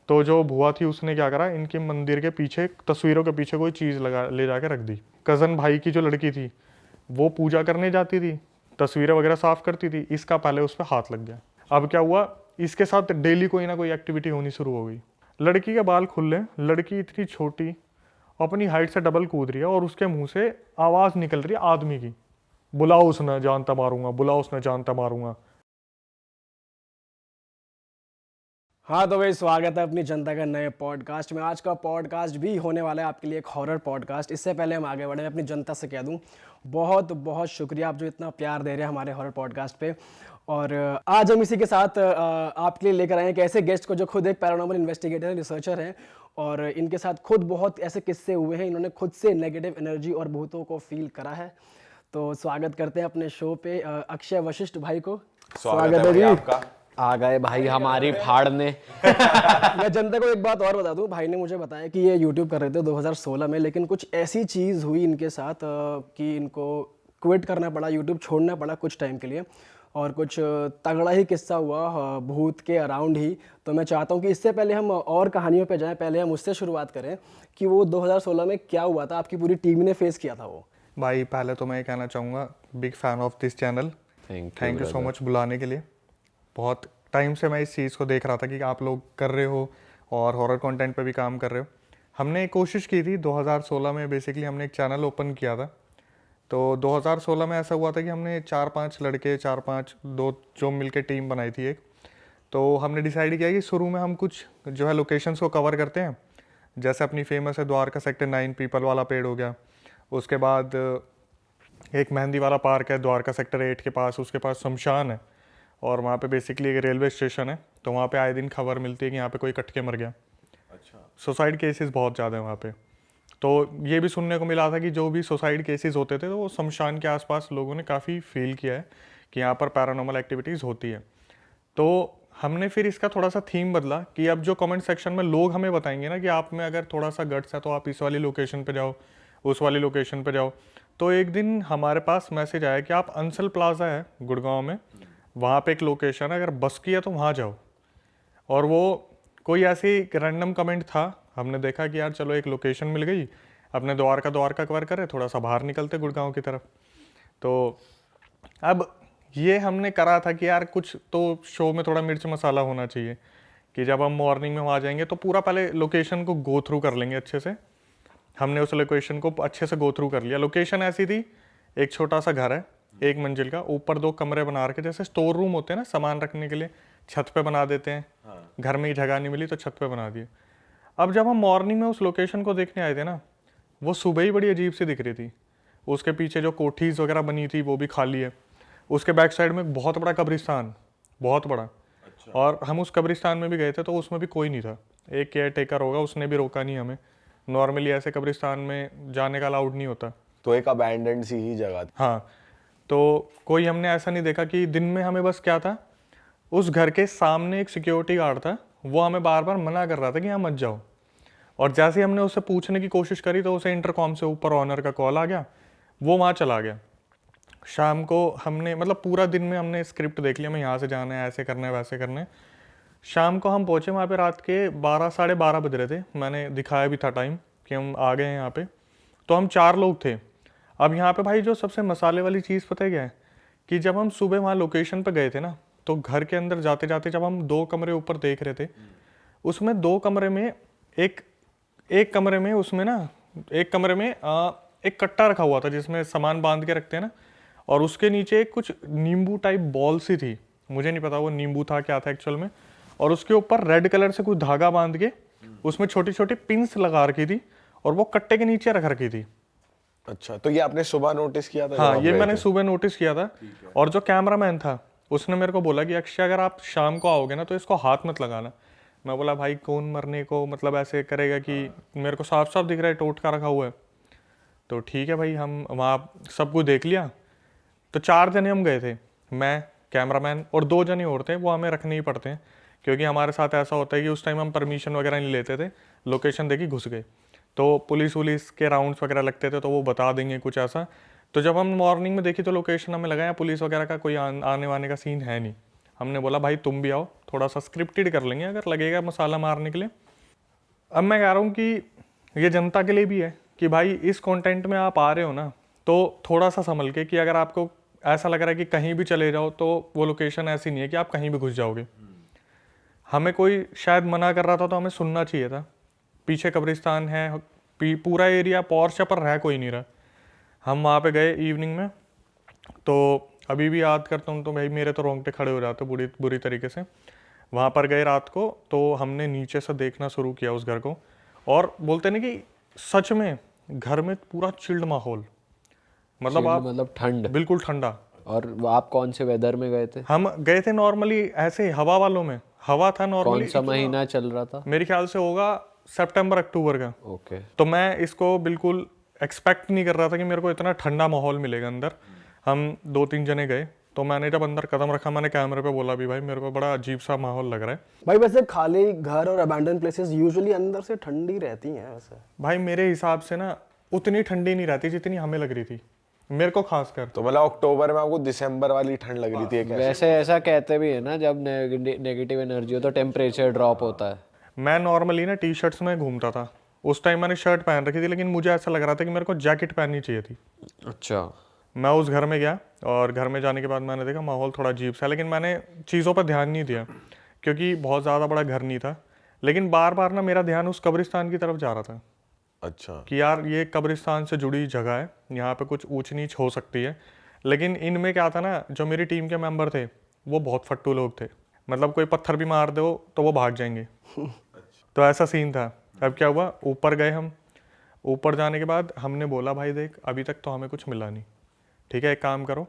तो जो बुआ थी उसने क्या करा, इनके मंदिर के पीछे तस्वीरों के पीछे कोई चीज़ लगा ले जाके रख दी। कज़न भाई की जो लड़की थी वो पूजा करने जाती थी, तस्वीरें वगैरह साफ करती थी, इसका पहले उस पर हाथ लग गया। अब क्या हुआ, इसके साथ डेली कोई ना कोई एक्टिविटी होनी शुरू हो गई। लड़की के बाल खुले, लड़की इतनी छोटी अपनी हाइट से डबल कूद रही है और उसके मुंह से आवाज़ निकल रही है आदमी की, बुलाओ उसने जानता मारूंगा, बुलाओ उसने जानता मारूंगा। हाँ तो भाई स्वागत है अपनी जनता का नए पॉडकास्ट में। आज का पॉडकास्ट भी होने वाला है आपके लिए एक हॉरर पॉडकास्ट। इससे पहले हम आगे बढ़े, मैं अपनी जनता से कह दूं बहुत बहुत शुक्रिया आप जो इतना प्यार दे रहे हैं हमारे हॉरर पॉडकास्ट पे। और आज हम इसी के साथ आपके लिए लेकर आए एक ऐसे गेस्ट को जो खुद एक पैरानॉर्मल इन्वेस्टिगेटर हैं, रिसर्चर हैं, और इनके साथ खुद बहुत ऐसे किस्से हुए हैं, इन्होंने खुद से नेगेटिव एनर्जी और भूतों को फील करा है। तो स्वागत करते हैं अपने शो पे अक्षय वशिष्ठ भाई को। स्वागत है भाई आपका। आ गए भाई हमारी फाड़ने। मैं जनता को एक बात और बता दूं, भाई ने मुझे बताया कि ये YouTube कर रहे थे 2016 में, लेकिन कुछ ऐसी चीज़ हुई इनके साथ कि इनको क्विट करना पड़ा, YouTube छोड़ना पड़ा कुछ टाइम के लिए, और कुछ तगड़ा ही किस्सा हुआ भूत के अराउंड ही। तो मैं चाहता हूं कि इससे पहले हम और कहानियों पे जाएं, पहले हम उससे शुरुआत करें कि वो 2016 में क्या हुआ था, आपकी पूरी टीम ने फेस किया था वो। भाई पहले तो मैं ये कहना चाहूँगा, big fan of this channel, thank you so much बुलाने के लिए। बहुत टाइम से मैं इस चीज़ को देख रहा था कि आप लोग कर रहे हो और हॉरर कंटेंट पे भी काम कर रहे हो। हमने एक कोशिश की थी 2016 में, बेसिकली हमने एक चैनल ओपन किया था। तो 2016 में ऐसा हुआ था कि हमने 4-5 लड़के, 4-5 दो जो मिलके टीम बनाई थी एक। तो हमने डिसाइड किया कि शुरू में हम कुछ जो है लोकेशंस को कवर करते हैं। जैसे अपनी फेमस है द्वारका सेक्टर 9 पीपल वाला पेड़ हो गया। उसके बाद एक मेहंदी वाला पार्क है द्वारका सेक्टर 8 के पास, उसके पास शमशान है, और वहाँ पे बेसिकली एक रेलवे स्टेशन है। तो वहाँ पे आए दिन खबर मिलती है कि यहाँ पे कोई कट के मर गया। अच्छा। सुसाइड केसेस बहुत ज़्यादा हैं वहाँ पे। तो ये भी सुनने को मिला था कि जो भी सुसाइड केसेस होते थे तो वो शमशान के आसपास लोगों ने काफ़ी फील किया है कि यहाँ पर पैरानॉर्मल एक्टिविटीज़ होती है। तो हमने फिर इसका थोड़ा सा थीम बदला कि अब जो कमेंट सेक्शन में लोग हमें बताएंगे ना कि आप में अगर थोड़ा सा गट्स है तो आप इस वाली लोकेशन पे जाओ, उस वाली लोकेशन पे जाओ। तो एक दिन हमारे पास मैसेज आया कि आप अंसल प्लाजा है गुड़गांव में, वहाँ पे एक लोकेशन है, अगर बस की है तो वहाँ जाओ। और वो कोई ऐसी रैंडम कमेंट था, हमने देखा कि यार चलो एक लोकेशन मिल गई, अपने द्वारका कवर करे, थोड़ा सा बाहर निकलते गुड़गांव की तरफ। तो अब ये हमने करा था कि यार कुछ तो शो में थोड़ा मिर्च मसाला होना चाहिए कि जब हम मॉर्निंग में वहाँ जाएंगे तो पूरा पहले लोकेशन को गो थ्रू कर लेंगे अच्छे से। हमने उस लोकेशन को अच्छे से गो थ्रू कर लिया। लोकेशन ऐसी थी, एक छोटा सा घर है 1 मंजिल का, ऊपर 2 कमरे बना रखे, जैसे स्टोर रूम होते हैं ना सामान रखने के लिए, छत पे बना देते हैं। हाँ। घर में ही जगह नहीं मिली तो छत पे बना दिए। अब जब हम मॉर्निंग में उस लोकेशन को देखने आए थे ना, वो सुबह ही बड़ी अजीब सी दिख रही थी। उसके पीछे जो कोठीज वगैरह बनी थी वो भी खाली है। उसके बैक साइड में बहुत बड़ा कब्रिस्तान, बहुत बड़ा। अच्छा। और हम उस कब्रिस्तान में भी गए थे तो उसमें भी कोई नहीं था। एक केयर टेकर होगा, उसने भी रोका नहीं हमें। नॉर्मली ऐसे कब्रिस्तान में जाने का अलाउड नहीं होता। तो एक अबैंडन्ड सी ही जगह थी। हाँ, तो कोई हमने ऐसा नहीं देखा कि दिन में हमें बस क्या था, उस घर के सामने एक सिक्योरिटी गार्ड था, वो हमें बार बार मना कर रहा था कि यहाँ मत जाओ। और जैसे ही हमने उससे पूछने की कोशिश करी तो उसे इंटरकॉम से ऊपर ऑनर का कॉल आ गया, वो वहाँ चला गया। शाम को हमने मतलब पूरा दिन में हमने स्क्रिप्ट देख लिया, हमें यहाँ से जाना है, ऐसे करना है, वैसे करना है। शाम को हम पहुँचे वहाँ पे, रात के 12 साढ़े 12 बज रहे थे, मैंने दिखाया भी था टाइम कि हम आ गए हैं यहाँ पे। तो हम 4 लोग थे। अब यहाँ पे भाई जो सबसे मसाले वाली चीज़ पता है क्या है, कि जब हम सुबह वहाँ लोकेशन पे गए थे ना, तो घर के अंदर जाते जाते जब हम 2 कमरे ऊपर देख रहे थे, उसमें 2 कमरे में एक कमरे में उसमें ना, एक कमरे में एक कट्टा रखा हुआ था जिसमें सामान बांध के रखते हैं ना, और उसके नीचे कुछ नींबू टाइप बॉल सी थी, मुझे नहीं पता वो नींबू था क्या था एक्चुअल में। और उसके ऊपर रेड कलर से कुछ धागा बांध के उसमें छोटी छोटी पिंस लगा रखी थी, और वो कट्टे के नीचे रख रखी थी। अच्छा, तो ये आपने सुबह नोटिस किया था? हाँ, ये मैंने सुबह नोटिस किया था। और जो कैमरामैन था उसने मेरे को बोला कि अक्षय अगर आप शाम को आओगे ना तो इसको हाथ मत लगाना। मैं बोला भाई कौन मरने को मतलब ऐसे करेगा कि मेरे को साफ साफ दिख रहा है टोटका रखा हुआ है। तो ठीक है भाई, हम वहाँ सब कुछ देख लिया। तो 4 जने हम गए थे, मैं, कैमरामैन और 2 जने और थे, वो हमें रखने ही पड़ते हैं क्योंकि हमारे साथ ऐसा होता है कि उस टाइम हम परमिशन वगैरह नहीं लेते थे, लोकेशन देखी घुस गए तो पुलिस वुलिस के राउंड्स वगैरह लगते थे तो वो बता देंगे कुछ ऐसा। तो जब हम मॉर्निंग में देखी तो लोकेशन हमें लगा पुलिस वगैरह का कोई आने वाने का सीन है नहीं, हमने बोला भाई तुम भी आओ, थोड़ा सा स्क्रिप्टेड कर लेंगे अगर लगेगा मसाला मारने के लिए। अब मैं कह रहा हूँ कि ये जनता के लिए भी है कि भाई इस कंटेंट में आप आ रहे हो ना, तो थोड़ा सा संभल के, कि अगर आपको ऐसा लग रहा है कि कहीं भी चले जाओ तो वो लोकेशन ऐसी नहीं है कि आप कहीं भी घुस जाओगे। हमें कोई शायद मना कर रहा था तो हमें सुनना चाहिए था। पीछे कब्रिस्तान है, पूरा एरिया पॉर्श पर रह कोई नहीं रहा। हम वहाँ पे गए इवनिंग में, तो अभी भी याद करता हूँ तो भाई मेरे तो रोंगटे खड़े हो जाते बुरी तरीके से। वहाँ पर गए रात को, तो हमने नीचे से देखना शुरू किया उस घर को, और बोलते नहीं कि सच में घर में पूरा चिल्ड माहौल, मतलब आप मतलब ठंड, बिल्कुल ठंडा। और आप कौन से वेदर में गए थे? हम गए थे नॉर्मली ऐसे हवा वालों में, हवा था नॉर्मली। कौन सा महीना चल रहा था? मेरे ख्याल से होगा सितंबर अक्टूबर का। ओके। तो मैं इसको बिल्कुल एक्सपेक्ट नहीं कर रहा था कि मेरे को इतना ठंडा माहौल मिलेगा अंदर। हम 2-3 जने गए, तो मैंने जब अंदर कदम रखा, मैंने कैमरे पे बोला भी भाई मेरे को बड़ा अजीब सा माहौल लग रहा है। भाई वैसे खाली घर और अबैंडन प्लेसेस यूजुअली अंदर से ठंडी रहती हैं वैसे। भाई मेरे हिसाब से ना उतनी ठंडी नहीं रहती जितनी हमें लग रही थी, मेरे को खासकर। तो मतलब अक्टूबर में आपको दिसंबर वाली ठंड लग रही थी एक? वैसे ऐसा कहते भी है ना, जब नेगेटिव एनर्जी हो तो टेम्परेचर ड्रॉप होता है। मैं नॉर्मली ना टी शर्ट्स में घूमता था, उस टाइम मैंने शर्ट पहन रखी थी, लेकिन मुझे ऐसा लग रहा था कि मेरे को जैकेट पहननी चाहिए थी। अच्छा। मैं उस घर में गया, और घर में जाने के बाद मैंने देखा माहौल थोड़ा अजीब सा, लेकिन मैंने चीज़ों पर ध्यान नहीं दिया क्योंकि बहुत ज़्यादा बड़ा घर नहीं था। लेकिन बार बार ना मेरा ध्यान उस कब्रिस्तान की तरफ जा रहा था। अच्छा। कि यार ये कब्रिस्तान से जुड़ी जगह है, यहाँ पे कुछ ऊंच नीच हो सकती है। लेकिन इनमें क्या था ना, जो मेरी टीम के मेंबर थे वो बहुत फट्टू लोग थे, मतलब कोई पत्थर भी मार दो तो वो भाग जाएंगे। तो ऐसा सीन था। अब क्या हुआ, ऊपर गए हम। ऊपर जाने के बाद हमने बोला भाई देख अभी तक तो हमें कुछ मिला नहीं, ठीक है एक काम करो,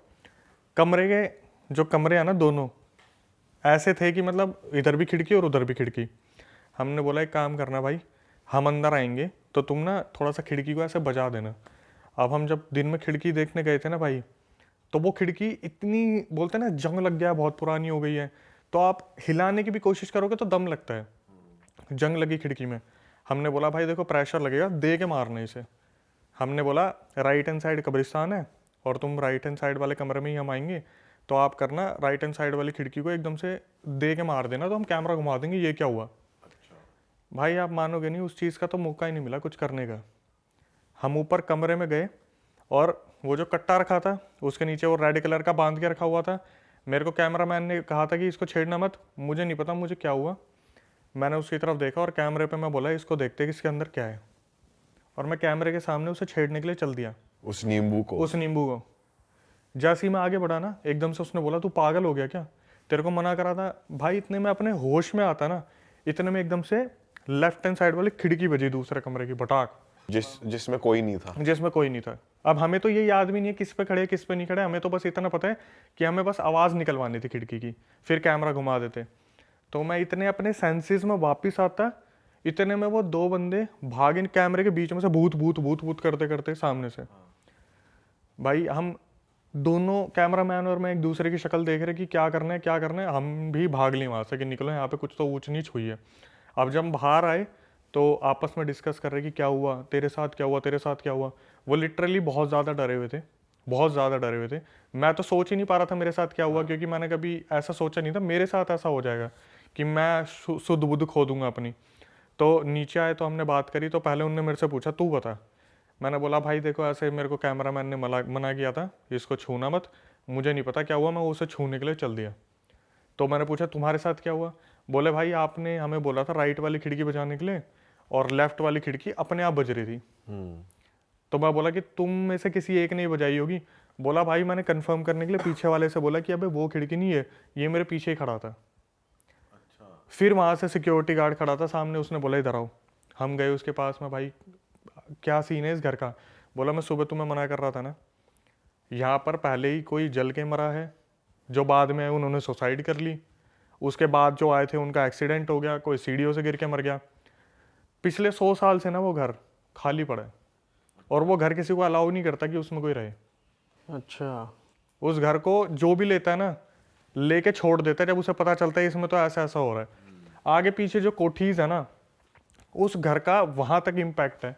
कमरे के जो कमरे हैं ना दोनों ऐसे थे कि मतलब इधर भी खिड़की और उधर भी खिड़की। हमने बोला एक काम करना भाई, हम अंदर आएंगे तो तुम ना थोड़ा सा खिड़की को ऐसे बजा देना। अब हम जब दिन में खिड़की देखने गए थे ना भाई, तो वो खिड़की इतनी, बोलते ना जंग लग गया, बहुत पुरानी हो गई है, तो आप हिलाने की भी कोशिश करोगे तो दम लगता है, जंग लगी खिड़की में। हमने बोला भाई देखो प्रेशर लगेगा, दे के मारना इसे। हमने बोला राइट हैंड साइड कब्रिस्तान है और तुम राइट हैंड साइड वाले कमरे में ही हम आएंगे, तो आप करना राइट हैंड साइड वाली खिड़की को एकदम से दे के मार देना, तो हम कैमरा घुमा देंगे। ये क्या हुआ भाई, आप मानोगे नहीं, उस चीज़ का तो मौका ही नहीं मिला कुछ करने का। हम ऊपर कमरे में गए, और वो जो कट्टा रखा था उसके नीचे वो रेड कलर का बांध के रखा हुआ था। मेरे को कैमरामैन ने कहा था कि इसको छेड़ना मत, मुझे नहीं पता मुझे क्या हुआ, मैंने उसकी तरफ देखा और कैमरे पे मैं बोला इसको देखते कि इसके अंदर क्या है, और मैं कैमरे के सामने उसे छेड़ने के लिए चल दिया, उस नींबू को। जैसे ही मैं आगे बढ़ा ना, एकदम से उसने बोला तू पागल हो गया क्या, तेरे को मना करा था। भाई इतने में अपने होश में आता ना, इतने में एकदम से लेफ्ट हैंड साइड वाली खिड़की बजी दूसरे कमरे की, बटाक, जिसमें कोई नहीं था। अब हमें तो ये याद भी नहीं है किस पे खड़े किस पे नहीं खड़े, हमें तो बस इतना पता है कि हमें बस आवाज़ निकलवानी थी खिड़की की, फिर कैमरा घुमा देते। तो मैं इतने अपने सेंसेस में वापस आता, इतने में वो 2 बंदे भाग इन कैमरे के बीच में से भूत भूत भूत भूत करते करते सामने से। भाई हम दोनों कैमरामैन और मैं एक दूसरे की शक्ल देख रहे कि क्या करना है, हम भी भाग लिए वहाँ से कि निकलो यहाँ पे कुछ तो ऊंच नीच हुई है। अब जब हम बाहर आए तो आपस में डिस्कस कर रहे कि क्या हुआ तेरे साथ, क्या हुआ। वो लिटरली बहुत ज़्यादा डरे हुए थे। मैं तो सोच ही नहीं पा रहा था मेरे साथ क्या हुआ, क्योंकि मैंने कभी ऐसा सोचा नहीं था मेरे साथ ऐसा हो जाएगा कि मैं शुद्ध बुद्ध खो दूंगा अपनी। तो नीचे आए तो हमने बात करी, तो पहले उनने मेरे से पूछा तू बता। मैंने बोला भाई देखो ऐसे मेरे को कैमरामैन ने मना किया था, इसको छूना मत, मुझे नहीं पता क्या हुआ, मैं उसे छूने के लिए चल दिया। तो मैंने पूछा तुम्हारे साथ क्या हुआ, बोले भाई आपने हमें बोला था राइट वाली खिड़की बजाने के लिए, और लेफ्ट वाली खिड़की अपने आप बज रही थी। तो मैं बोला कि तुम में से किसी एक ने ही बजाई होगी। बोला भाई मैंने कंफर्म करने के लिए पीछे वाले से बोला कि अबे वो खिड़की नहीं है, ये मेरे पीछे ही खड़ा था। फिर वहाँ से सिक्योरिटी गार्ड खड़ा था सामने, उसने बोला इधर आओ। हम गए उसके पास में, भाई क्या सीन है इस घर का। बोला मैं सुबह तुम्हें मना कर रहा था ना, यहाँ पर पहले ही कोई जल के मरा है, जो बाद में उन्होंने सुसाइड कर ली, उसके बाद जो आए थे उनका एक्सीडेंट हो गया, कोई सीढ़ियों से गिर के मर गया। पिछले 100 साल से ना वो घर खाली पड़ा है, और वो घर किसी को अलाउ नहीं करता कि उसमें कोई रहे। अच्छा। उस घर को जो भी लेता है ना, लेके छोड़ देता है जब उसे पता चलता है इसमें तो ऐसा ऐसा हो रहा है। आगे पीछे जो कोठीज है ना, उस घर का वहां तक इम्पैक्ट है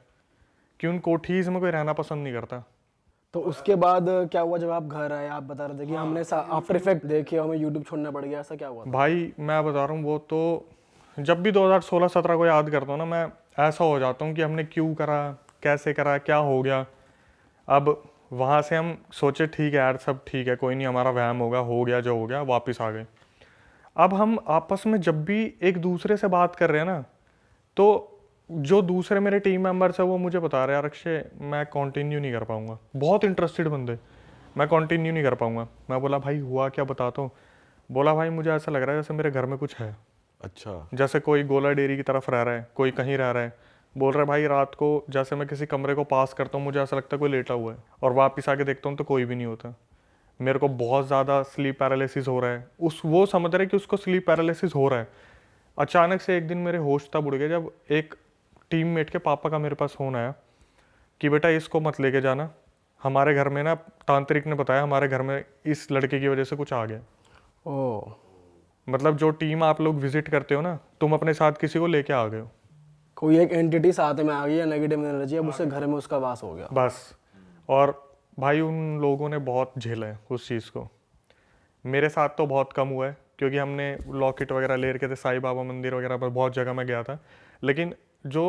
कि उन कोठीज में कोई रहना पसंद नहीं करता। तो उसके बाद क्या हुआ जब आप घर आए? आप बता रहे थे कि हमने आफ्टर इफेक्ट देखे, हमें यूट्यूब छोड़ना पड़ गया, ऐसा क्या हुआ था? भाई मैं बता रहा हूँ, वो तो जब भी 2016-17 को याद करता हूँ ना, मैं ऐसा हो जाता हूँ कि हमने क्यों करा, कैसे करा, क्या हो गया। अब वहाँ से हम सोचे ठीक है यार, सब ठीक है, कोई नहीं, हमारा वहम होगा, हो गया जो हो गया, वापस आ गए। अब हम आपस में जब भी एक दूसरे से बात कर रहे हैं ना, तो जो दूसरे मेरे टीम मेंबर्स है वो मुझे बता रहे हैं, यार अक्षय मैं कंटिन्यू नहीं कर पाऊंगा, बहुत इंटरेस्टेड बंदे, मैं कंटिन्यू नहीं कर पाऊंगा। मैं बोला भाई हुआ क्या, बताता हूँ। बोला भाई मुझे ऐसा लग रहा है जैसे मेरे घर में कुछ है, अच्छा। जैसे कोई गोला डेयरी की तरफ रह रहा है, कोई कहीं रह रहा है। बोल रहा है भाई रात को जैसे मैं किसी कमरे को पास करता हूँ, मुझे ऐसा लगता है कोई लेटा हुआ है, और वापस आके देखता हूँ तो कोई भी नहीं होता। मेरे को बहुत ज़्यादा स्लीप पैरालिसिस हो रहा है। वो समझ रहे कि उसको स्लीप पैरालिसिस हो रहा है। अचानक से एक दिन मेरे होश तब उड़ गए जब एक टीममेट के पापा का मेरे पास फ़ोन आया कि बेटा इसको मत लेके जाना, हमारे घर में ना तांत्रिक ने बताया हमारे घर में इस लड़के की वजह से कुछ आ गया। ओह, मतलब जो टीम आप लोग विजिट करते हो ना, तुम अपने साथ किसी को लेके आ गए हो, कोई एक एंटिटी साथ में आ गई है, नेगेटिव एनर्जी, अब उससे घर में उसका वास हो गया। बस। और भाई उन लोगों ने बहुत झेला है उस चीज़ को। मेरे साथ तो बहुत कम हुआ है क्योंकि हमने लॉकेट वगैरह ले रखे थे, साईं बाबा मंदिर वगैरह पर बहुत जगह मैं गया था। लेकिन जो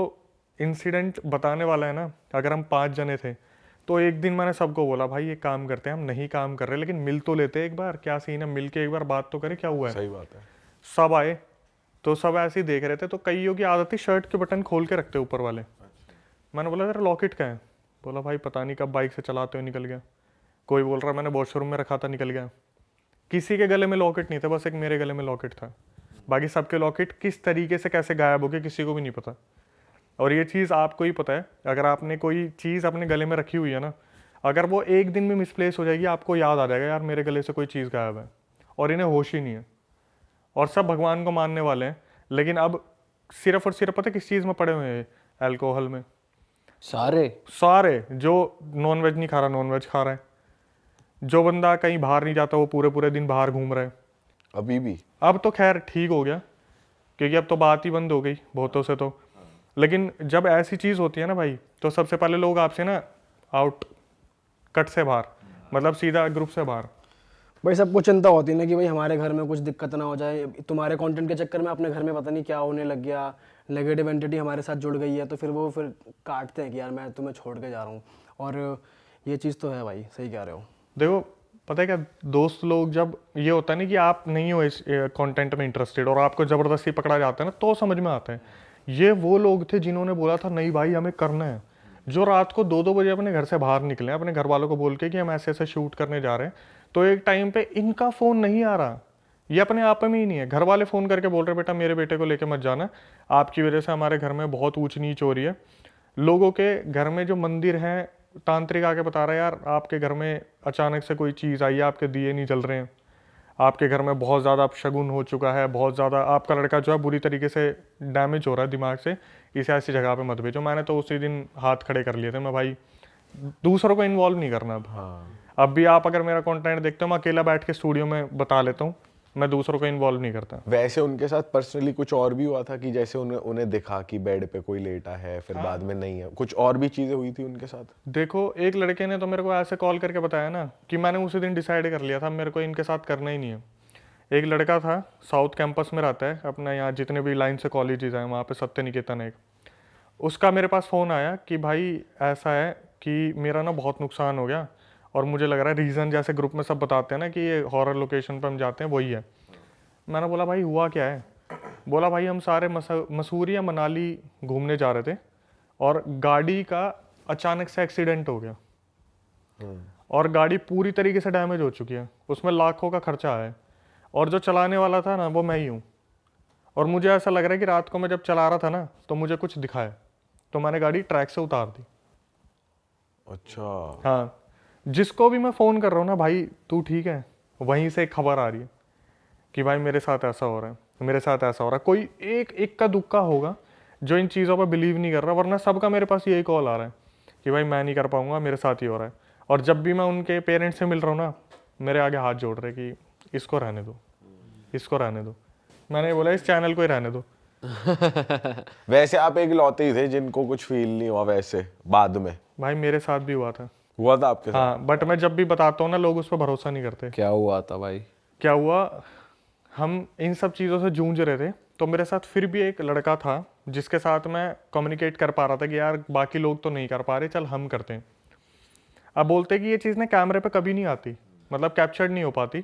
इंसिडेंट बताने वाला है ना, अगर हम 5 जने थे तो एक दिन मैंने सबको बोला भाई ये काम करते हैं, हम नहीं काम कर रहे लेकिन मिल तो लेते एक बार, क्या सीन है, मिल के एक बार बात तो करें क्या हुआ है। सही बात है। सब आए तो सब ऐसे ही देख रहे थे, तो कईयों की आदत थी शर्ट के बटन खोल के रखते ऊपर वाले। मैंने बोला तेरा लॉकेट कहाँ है? बोला भाई पता नहीं कब बाइक से चलाते हुए निकल गया। कोई बोल रहा मैंने वॉशरूम में रखा था निकल गया। किसी के गले में लॉकेट नहीं था, बस एक मेरे गले में लॉकेट था। बाकी सबके लॉकेट किस तरीके से कैसे गायब हो गए किसी को भी नहीं पता। और ये चीज़ आपको ही पता है, अगर आपने कोई चीज़ अपने गले में रखी हुई है ना, अगर वो एक दिन में मिसप्लेस हो जाएगी, आपको याद आ जाएगा यार मेरे गले से कोई चीज़ गायब है, और इन्हें होश ही नहीं है। और सब भगवान को मानने वाले हैं, लेकिन अब सिर्फ और सिर्फ पता है किस चीज़ में पड़े हुए हैं? अल्कोहल में। सारे जो नॉन वेज नहीं खा रहा नॉन वेज खा रहा है, जो बंदा कहीं बाहर नहीं जाता वो पूरे पूरे दिन बाहर घूम रहा है। अभी भी? अब तो खैर ठीक हो गया क्योंकि अब तो बात ही बंद हो गई बहुतों से तो। लेकिन जब ऐसी चीज़ होती है ना भाई, तो सबसे पहले लोग आपसे ना आउट कट से बाहर, मतलब सीधा ग्रुप से बाहर। भाई सबको चिंता होती है ना कि भाई हमारे घर में कुछ दिक्कत ना हो जाए, तुम्हारे कंटेंट के चक्कर में अपने घर में पता नहीं क्या होने लग गया, नेगेटिव एंटिटी हमारे साथ जुड़ गई है, तो फिर वो फिर काटते हैं कि यार मैं तुम्हें छोड़ के जा रहा हूँ। और ये चीज़ तो है भाई, सही कह रहे हो। देखो पता है क्या, दोस्त लोग जब ये होता है ना कि आप नहीं हो इस कंटेंट में इंटरेस्टेड और आपको ज़बरदस्ती पकड़ा जाता है ना, तो समझ में आता है। ये वो लोग थे जिन्होंने बोला था नहीं भाई हमें करना है, जो रात को 2-2 बजे अपने घर से बाहर निकले अपने घर वालों को बोल के कि हम ऐसे ऐसे शूट करने जा रहे हैं। तो एक टाइम पे इनका फ़ोन नहीं आ रहा, ये अपने आप में ही नहीं है, घर वाले फ़ोन करके बोल रहे बेटा मेरे बेटे को लेके मत जाना, आपकी वजह से हमारे घर में बहुत ऊंच नीच हो रही है। लोगों के घर में जो मंदिर हैं, तांत्रिक आके बता रहा है यार आपके घर में अचानक से कोई चीज़ आई है, आपके दिए नहीं जल रहे हैं, आपके घर में बहुत ज़्यादा अपशगुन हो चुका है, बहुत ज़्यादा आपका लड़का जो है बुरी तरीके से डैमेज हो रहा है दिमाग से, इसे ऐसी जगह पे मत भेजो। मैंने तो उसी दिन हाथ खड़े कर लिए थे, मैं भाई दूसरों को इन्वॉल्व नहीं करना अब। हाँ। अब भी आप अगर मेरा कंटेंट देखते हो, मैं अकेला बैठ के स्टूडियो में बता लेता हूँ, मैं दूसरों को इन्वॉल्व नहीं करता। वैसे उनके साथ पर्सनली कुछ और भी हुआ था कि जैसे उन्हें दिखा कि बेड पे कोई लेटा है, फिर बाद में नहीं है, कुछ और भी चीजें हुई थी उनके साथ? देखो एक लड़के ने तो मेरे को ऐसे कॉल करके बताया ना कि मैंने उसी दिन डिसाइड कर लिया था मेरे को इनके साथ करना ही नहीं है। एक लड़का था, साउथ कैंपस में रहता है, अपना यहाँ जितने भी लाइन से कॉलेजेस हैं वहाँ पे सत्य निकेतन एक, उसका मेरे पास फ़ोन आया कि भाई ऐसा है कि मेरा ना बहुत नुकसान हो गया और मुझे लग रहा है रीज़न जैसे ग्रुप में सब बताते हैं ना कि ये हॉरर लोकेशन पर हम जाते हैं वही है। मैंने बोला भाई हुआ क्या है? बोला भाई हम सारे मसूरी या मनाली घूमने जा रहे थे और गाड़ी का अचानक से एक्सीडेंट हो गया और गाड़ी पूरी तरीके से डैमेज हो चुकी है, उसमें लाखों का खर्चा आया है और जो चलाने वाला था ना वो मैं ही हूँ। और मुझे ऐसा लग रहा है कि रात को मैं जब चला रहा था ना तो मुझे कुछ दिखाया, तो मैंने गाड़ी ट्रैक से उतार दी। अच्छा। हाँ, जिसको भी मैं फ़ोन कर रहा हूँ ना भाई तू ठीक है, वहीं से एक खबर आ रही है कि भाई मेरे साथ ऐसा हो रहा है, मेरे साथ ऐसा हो रहा है। कोई एक का दुक्का होगा जो इन चीज़ों पर बिलीव नहीं कर रहा, वरना सबका मेरे पास यही कॉल आ रहा है कि भाई मैं नहीं कर पाऊंगा, मेरे साथ ही हो रहा है। और जब भी मैं उनके पेरेंट्स से मिल रहा हूँ ना, मेरे आगे हाथ जोड़ रहे कि इसको रहने दो, इसको रहने दो। मैंने बोला इस चैनल को ही रहने दो। वैसे आप एक लौते ही थे जिनको कुछ फील नहीं हुआ वैसे बाद में? भाई मेरे साथ भी हुआ था। हुआ था आपके साथ? हाँ, बट मैं जब भी बताता हूँ ना, लोग उस पर भरोसा नहीं करते। क्या हुआ था भाई? क्या हुआ, हम इन सब चीज़ों से जूझ रहे थे, तो मेरे साथ फिर भी एक लड़का था जिसके साथ मैं कम्युनिकेट कर पा रहा था कि यार बाकी लोग तो नहीं कर पा रहे, चल हम करते हैं। अब बोलते कि ये चीज़ ना कैमरे पे कभी नहीं आती, मतलब कैप्चर्ड नहीं हो पाती।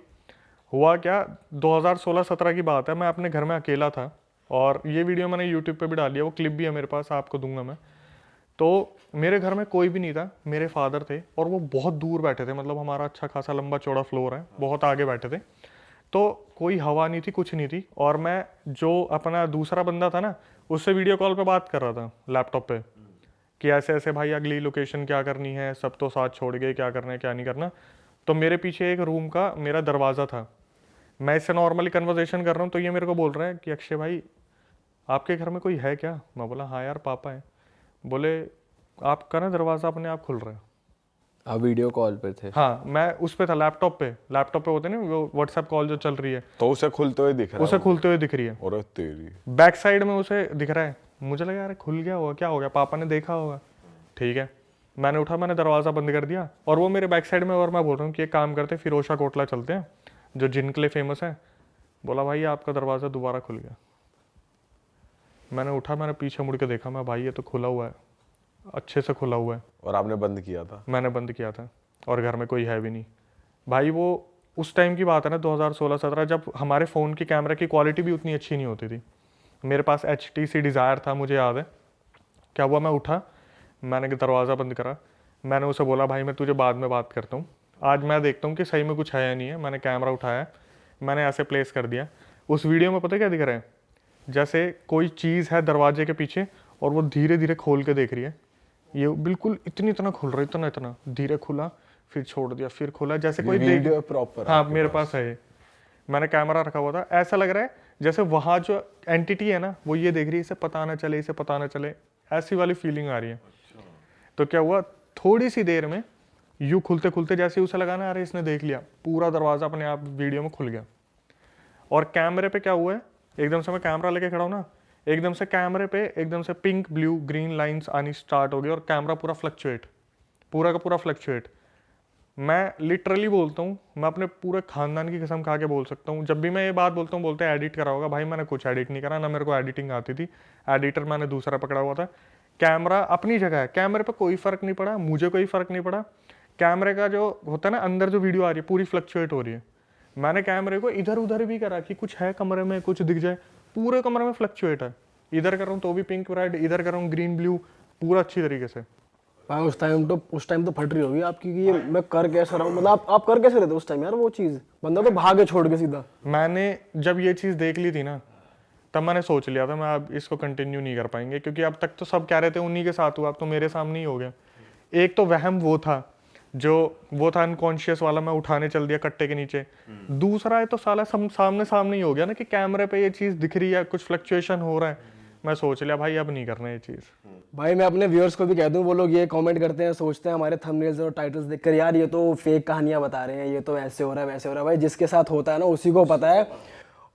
हुआ क्या, 2016-17 की बात है, मैं अपने घर में अकेला था, और ये वीडियो मैंने यूट्यूब पे भी डाली है, वो क्लिप भी है मेरे पास, आपको दूंगा मैं। तो मेरे घर में कोई भी नहीं था, मेरे फादर थे, और वो बहुत दूर बैठे थे, मतलब हमारा अच्छा खासा लंबा चौड़ा फ्लोर है, बहुत आगे बैठे थे। तो कोई हवा नहीं थी, कुछ नहीं थी, और मैं जो अपना दूसरा बंदा था ना, उससे वीडियो कॉल पे बात कर रहा था लैपटॉप पे, कि ऐसे ऐसे भाई अगली लोकेशन क्या करनी है, सब तो साथ छोड़ गए, क्या करना है क्या नहीं करना। तो मेरे पीछे एक रूम का मेरा दरवाज़ा था, मैं इससे नॉर्मली कन्वर्सेशन कर रहा हूँ, तो ये मेरे को बोल रहा है कि अक्षय भाई आपके घर में कोई है क्या? मैं बोला हाँ यार पापा है। बोले आपका ना दरवाज़ा अपने आप खुल रहा है। आप वीडियो कॉल पे थे? हाँ, मैं उस पे था, लैपटॉप पे होते नहीं वो व्हाट्सएप कॉल जो चल रही है, तो उसे खुलते हुए दिख रहा उसे है? खुलते हुए दिख रही है, और तेरी बैक साइड में उसे दिख रहा है। मुझे लगा यार खुल गया होगा, क्या हो गया, पापा ने देखा होगा। ठीक है, मैंने उठा, मैंने दरवाज़ा बंद कर दिया, और वो मेरे बैक साइड में, और मैं बोल रहा हूँ कि एक काम करते, फिरोशा कोटला चलते हैं, जो जिन के लिए फेमस है। बोला भाई आपका दरवाज़ा दोबारा खुल गया। मैंने उठा, मैंने पीछे मुड़ के देखा, मैं भाई ये तो खुला हुआ है, अच्छे से खुला हुआ है। और आपने बंद किया था? मैंने बंद किया था, और घर में कोई है भी नहीं। भाई वो उस टाइम की बात है ना, 2016-17, जब हमारे फ़ोन की कैमरा की क्वालिटी भी उतनी अच्छी नहीं होती थी। मेरे पास HTC डिज़ायर था, मुझे याद है। क्या हुआ, मैं उठा, मैंने दरवाज़ा बंद करा, मैंने उसे बोला भाई मैं तुझे बाद में बात करता हूँ, आज मैं देखता हूँ कि सही में कुछ है या नहीं है। मैंने कैमरा उठाया, मैंने ऐसे प्लेस कर दिया। उस वीडियो में पता क्या दिख रहा है, जैसे कोई चीज़ है दरवाजे के पीछे, और वो धीरे धीरे खोल के देख रही है। ये बिल्कुल इतना खुल रहा है, इतना धीरे खुला, फिर छोड़ दिया, फिर खोला, जैसे कोई वीडियो प्रॉपर? हाँ मेरे पास है ये, मैंने कैमरा रखा हुआ था। ऐसा लग रहा है जैसे वहाँ जो एंटिटी है ना, वो ये देख रही है, इसे पता ना चले, इसे पता ना चले, ऐसी वाली फीलिंग आ रही है। तो क्या हुआ, थोड़ी सी देर में यूँ खुलते खुलते जैसे उसे लगा ना, अरे इसने देख लिया, पूरा दरवाज़ा अपने आप वीडियो में खुल गया। और कैमरे पे क्या हुआ है, एकदम से मैं कैमरा लेके खड़ा हूँ ना, एकदम से कैमरे पे एकदम से पिंक ब्लू ग्रीन लाइंस आनी स्टार्ट हो गई, और कैमरा पूरा फ्लक्चुएट, पूरा का पूरा फ्लक्चुएट। मैं लिटरली बोलता हूँ, मैं अपने पूरे खानदान की कसम खा के बोल सकता हूँ, जब भी मैं ये बात बोलता हूँ बोलते हैं एडिट करा होगा। भाई मैंने कुछ एडिट नहीं करा, ना मेरे को एडिटिंग आती थी, एडिटर मैंने दूसरा पकड़ा हुआ था। कैमरा अपनी जगह है, कैमरे पे कोई फ़र्क नहीं पड़ा, मुझे कोई फ़र्क नहीं पड़ा। कैमरे का जो होता है ना, अंदर जो वीडियो आ रही है पूरी फ्लक्चुएट हो रही है। मैंने कैमरे को इधर उधर भी करा कि कुछ है कमरे में, कुछ दिख जाए, पूरे कमरे में फ्लक्चुएट है। इधर कर रहा हूँ तो भी पिंक रेड, इधर कर रहा हूँ ग्रीन ब्लू, पूरा अच्छी तरीके से। भाई उस टाइम तो फट रही होगी आपकी कि ये मैं कर कैसे रहा हूँ, मतलब आप कर कैसे रहे थे उस टाइम यार? वो चीज़ बंदा तो भागे छोड़ के सीधा। मैंने जब ये चीज़ देख ली थी ना, तब मैंने सोच लिया था मैं अब इसको कंटिन्यू नहीं कर पाएंगे, क्योंकि अब तक तो सब कह रहे थे उन्हीं के साथ हुआ, अब तो मेरे सामने ही हो गया। एक तो वहम वो था, वो था अनकॉन्शियस वाला, मैं उठाने चल दिया कट्टे के नीचे। दूसरा है तो साला सामने ही हो गया ना, कि कैमरे पे ये चीज़ दिख रही है, कुछ फ्लक्चुएशन हो रहा है। मैं सोच लिया भाई अब नहीं करना ये चीज़। भाई मैं अपने व्यूअर्स को भी कह दूं, वो लोग ये कमेंट करते हैं, सोचते हैं हमारे थंबनेल्स और टाइटल्स देखकर यार ये तो फेक कहानियां बता रहे हैं, ये तो ऐसे हो रहा है वैसे हो रहा है। भाई जिसके साथ होता है ना उसी को पता है,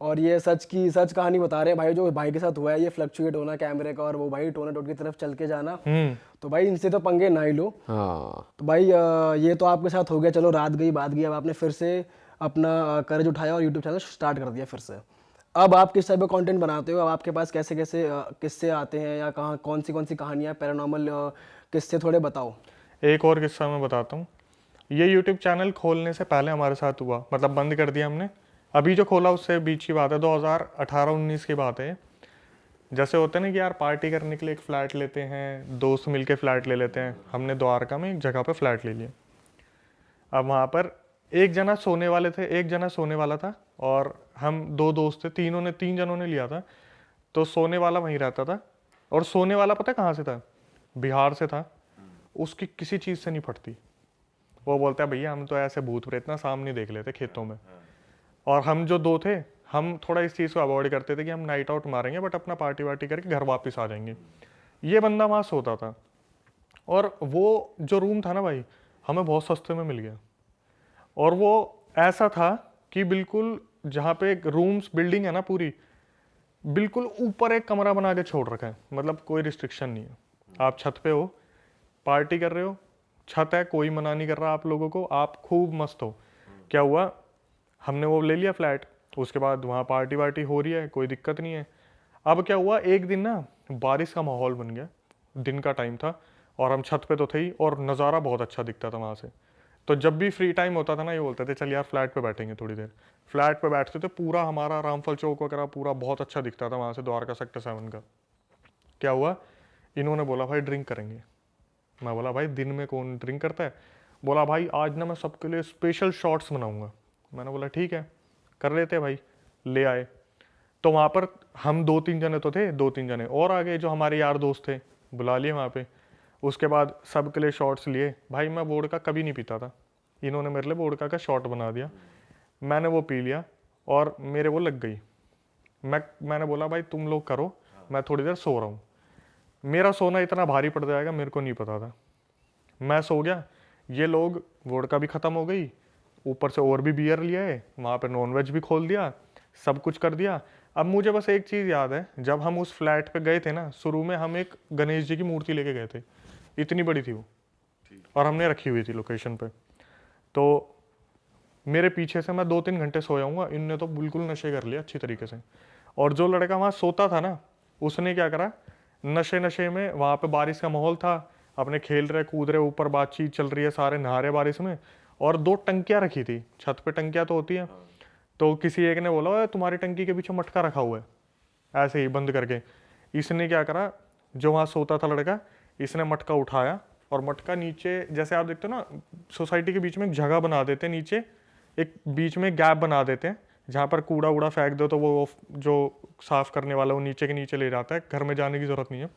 और ये सच कहानी बता रहे हैं भाई, जो भाई के साथ हुआ है, ये फ्लक्चुएट होना कैमरे का, और वो भाई टोनाटोट की तरफ चल के जाना। तो भाई इनसे तो पंगे ना ही लो। हाँ तो भाई ये तो आपके साथ हो गया, चलो रात गई बात गई, अब आपने फिर से अपना करेज उठाया और यूट्यूब चैनल स्टार्ट कर दिया फिर से। अब आप किस टाइप का कंटेंट बनाते हो? अब आपके पास कैसे कैसे किस्से आते हैं, या कहाँ कौन सी कहानियाँ पैरानॉर्मल किस्से, थोड़े बताओ। एक और किस्सा मैं बताता हूँ। ये यूट्यूब चैनल खोलने से पहले हमारे साथ हुआ, मतलब बंद कर दिया हमने, अभी जो खोला उससे बीच की बात है, 2018-19 की बात है। जैसे होते हैं ना कि यार पार्टी करने के लिए एक फ़्लैट लेते हैं, दोस्त मिलके फ़्लैट ले लेते हैं। हमने द्वारका में एक जगह पे फ़्लैट ले लिया। अब वहाँ पर एक जना सोने वाले थे, एक जना सोने वाला था, और हम दो दोस्त थे, तीन जनों ने लिया था। तो सोने वाला वहीं रहता था, और सोने वाला पता कहाँ से था? बिहार से था। उसकी किसी चीज़ से नहीं फटती। वो बोलता है भैया हम तो ऐसे भूत प्रेत ना सामने देख लेते खेतों में। और हम जो दो थे, हम थोड़ा इस चीज़ को अवॉइड करते थे कि हम नाइट आउट मारेंगे, बट अपना पार्टी वार्टी करके घर वापस आ जाएंगे। ये बंदा वहाँ सोता था, और वो जो रूम था ना भाई, हमें बहुत सस्ते में मिल गया। और वो ऐसा था कि बिल्कुल जहाँ पे एक रूम्स बिल्डिंग है ना पूरी, बिल्कुल ऊपर एक कमरा बना के छोड़ रखा है, मतलब कोई रिस्ट्रिक्शन नहीं है। आप छत पे हो, पार्टी कर रहे हो, छत है, कोई मना नहीं कर रहा आप लोगों को, आप खूब मस्त हो। क्या हुआ, हमने वो ले लिया फ्लैट, उसके बाद वहाँ पार्टी वार्टी हो रही है, कोई दिक्कत नहीं है। अब क्या हुआ, एक दिन ना बारिश का माहौल बन गया, दिन का टाइम था और हम छत पे तो थे ही और नज़ारा बहुत अच्छा दिखता था वहाँ से। तो जब भी फ्री टाइम होता था ना, ये बोलते थे चल यार फ्लैट पे बैठेंगे थोड़ी देर। फ्लैट पे बैठते थे, पूरा हमारा रामफल चौक वगैरह पूरा बहुत अच्छा दिखता था वहाँ से, द्वारका सेक्टर 7 का। क्या हुआ, इन्होंने बोला भाई ड्रिंक करेंगे। मैं बोला भाई दिन में कौन ड्रिंक करता है। बोला भाई आज ना मैं सबके लिए स्पेशल शॉट्स बनाऊंगा। मैंने बोला ठीक है कर लेते हैं भाई, ले आए। तो वहाँ पर हम 2-3 जने तो थे, 2-3 जने और आ गए जो हमारे यार दोस्त थे, बुला लिए वहाँ पे। उसके बाद सबके लिए शॉट्स लिए। भाई मैं वोडका कभी नहीं पीता था, इन्होंने मेरे लिए वोडका का शॉट बना दिया, मैंने वो पी लिया और मेरे वो लग गई। मैंने बोला भाई तुम लोग करो, मैं थोड़ी देर सो रहा हूँ। मेरा सोना इतना भारी पड़ जाएगा मेरे को नहीं पता था। मैं सो गया, ये लोग वोडका भी ख़त्म हो गई, ऊपर से और भी बियर लिया है, वहाँ पे नॉनवेज भी खोल दिया, सब कुछ कर दिया। अब मुझे बस एक चीज़ याद है, जब हम उस फ्लैट पे गए थे ना, शुरू में हम एक गणेश जी की मूर्ति लेके गए थे, इतनी बड़ी थी वो, और हमने रखी हुई थी लोकेशन पे। तो मेरे पीछे से मैं 2-3 घंटे सोया हूँ, इनने तो बिल्कुल नशे कर लिया अच्छी तरीके से। और जो लड़का वहाँ सोता था ना, उसने क्या करा, नशे में, वहाँ पे बारिश का माहौल था, अपने खेल रहे कूद रहे, ऊपर बातचीत चल रही है, सारे नहा रहे बारिश में, और 2 टंकियाँ रखी थी छत पे, टंकियाँ तो होती है। तो किसी एक ने बोला तुम्हारी टंकी के पीछे मटका रखा हुआ है, ऐसे ही बंद करके। इसने क्या करा, जो वहाँ सोता था लड़का, इसने मटका उठाया और मटका नीचे, जैसे आप देखते हो ना सोसाइटी के बीच में एक जगह बना देते हैं, नीचे एक बीच में गैप बना देते हैं जहाँ पर कूड़ा उड़ा फेंक दो तो वो जो साफ करने वाला वो नीचे के नीचे ले जाता है, घर में जाने की जरूरत नहीं है।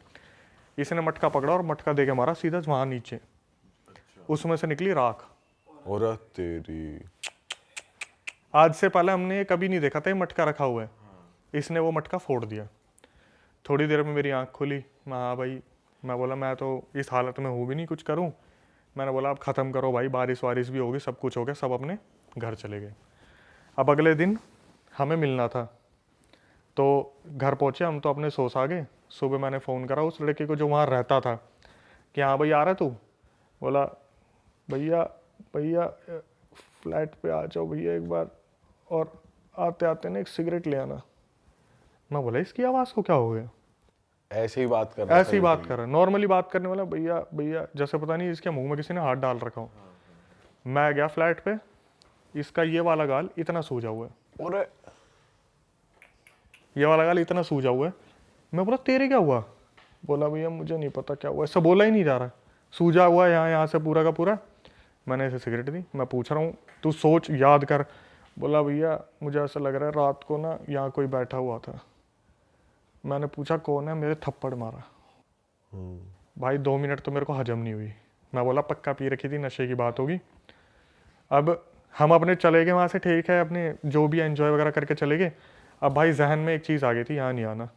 इसने मटका पकड़ा और मटका दे के मारा सीधा वहाँ नीचे, उसमें से निकली राख। और तेरी, आज से पहले हमने कभी नहीं देखा था ये मटका रखा हुआ है। इसने वो मटका फोड़ दिया। थोड़ी देर में मेरी आँख खुली, मैं हाँ भाई, मैं बोला मैं तो इस हालत में हूँ भी नहीं, कुछ करूँ। मैंने बोला अब ख़त्म करो भाई, बारिश वारिश भी होगी, सब कुछ हो गया, सब अपने घर चले गए। अब अगले दिन हमें मिलना था, तो घर पहुँचे हम, तो अपने सोच आ गए। सुबह मैंने फ़ोन करा उस लड़के को जो वहाँ रहता था कि हाँ भाई आ रहा तू। बोला भैया भैया फ्लैट पे आ जाओ भैया एक बार, और आते आते ना एक सिगरेट ले आना। मैं बोला इसकी आवाज़ को क्या हो गया, ऐसे ही बात कर रहा ऐसे ही बात कर रहा है, नॉर्मली बात करने वाला, भैया भैया, जैसे पता नहीं इसके मुंह में किसी ने हाथ डाल रखा हो। मैं गया फ्लैट पे, इसका ये वाला गाल इतना सूजा हुआ है, और ये वाला गाल इतना सूजा हुआ है। मैं बोला तेरे क्या हुआ। बोला भैया मुझे नहीं पता क्या हुआ, ऐसा बोला ही नहीं जा रहा, सूजा हुआ है यहाँ से पूरा का पूरा। मैंने इसे सिगरेट दी, मैं पूछ रहा हूँ तू सोच याद कर। बोला भैया मुझे ऐसा लग रहा है रात को ना यहाँ कोई बैठा हुआ था। मैंने पूछा कौन है, मेरे थप्पड़ मारा। भाई 2 मिनट तो मेरे को हजम नहीं हुई। मैं बोला पक्का पी रखी थी, नशे की बात होगी। अब हम अपने चले गए वहाँ से, ठीक है, अपने जो भी एंजॉय वगैरह करके चले गए। अब भाई जहन में एक चीज़ आ गई थी, यहाँ नहीं आना,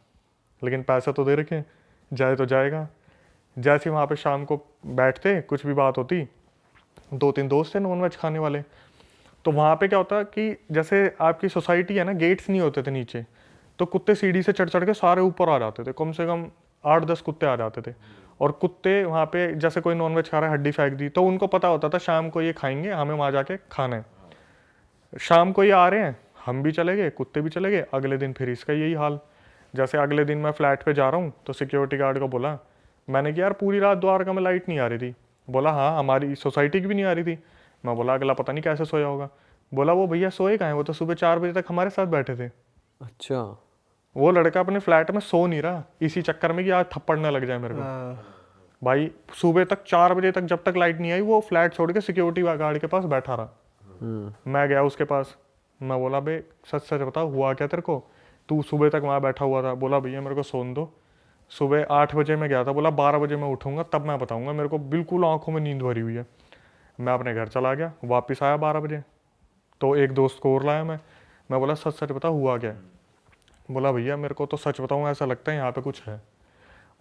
लेकिन पैसा तो दे रखे, जाए तो जाएगा। जैसे वहाँ पे शाम को बैठते, कुछ भी बात होती, 2-3 दोस्त थे नॉनवेज खाने वाले, तो वहाँ पे क्या होता कि जैसे आपकी सोसाइटी है ना, गेट्स नहीं होते थे नीचे, तो कुत्ते सीढ़ी से चढ़ चढ़ के सारे ऊपर आ जाते थे, कम से कम 8-10 कुत्ते आ जाते थे। और कुत्ते वहाँ पे जैसे कोई नॉनवेज खा रहा है, हड्डी फेंक दी, तो उनको पता होता था शाम को ये खाएंगे, हमें वहाँ जाके खाना है। शाम को ये आ रहे हैं, हम भी चले गए, कुत्ते भी चले गए। अगले दिन फिर इसका यही हाल। जैसे अगले दिन मैं फ्लैट पे जा रहा हूँ, तो सिक्योरिटी गार्ड को बोला, मैंने कि यार पूरी रात द्वारका में लाइट नहीं आ रही थी। बोला हाँ हमारी सोसाइटी की भी नहीं आ रही थी। मैं बोला अगला पता नहीं कैसे सोया होगा। बोला वो भैया सोए कहाँ हैं, वो तो सुबह 4 बजे तक हमारे साथ बैठे थे। अच्छा, वो लड़का अपने फ्लैट में सो नहीं रहा, इसी चक्कर में कि आज थप्पड़ न लग जाए मेरे को। भाई सुबह तक 4 बजे तक, जब तक लाइट नहीं आई, वो फ्लैट छोड़ के सिक्योरिटी गार्ड के पास बैठा रहा। मैं गया उसके पास, मैं बोला बे सच सच बता हुआ क्या तेरे को, तू सुबह तक वहाँ बैठा हुआ था। बोला भैया मेरे को सोने दो, सुबह 8 बजे मैं गया था, बोला 12 बजे मैं उठूंगा तब मैं बताऊंगा, मेरे को बिल्कुल आंखों में नींद भरी हुई है। मैं अपने घर चला गया, वापस आया 12 बजे, तो एक दोस्त को और लाया मैं बोला सच सच बता हुआ क्या है। बोला भैया मेरे को तो सच बताऊँ ऐसा लगता है यहाँ पे कुछ है।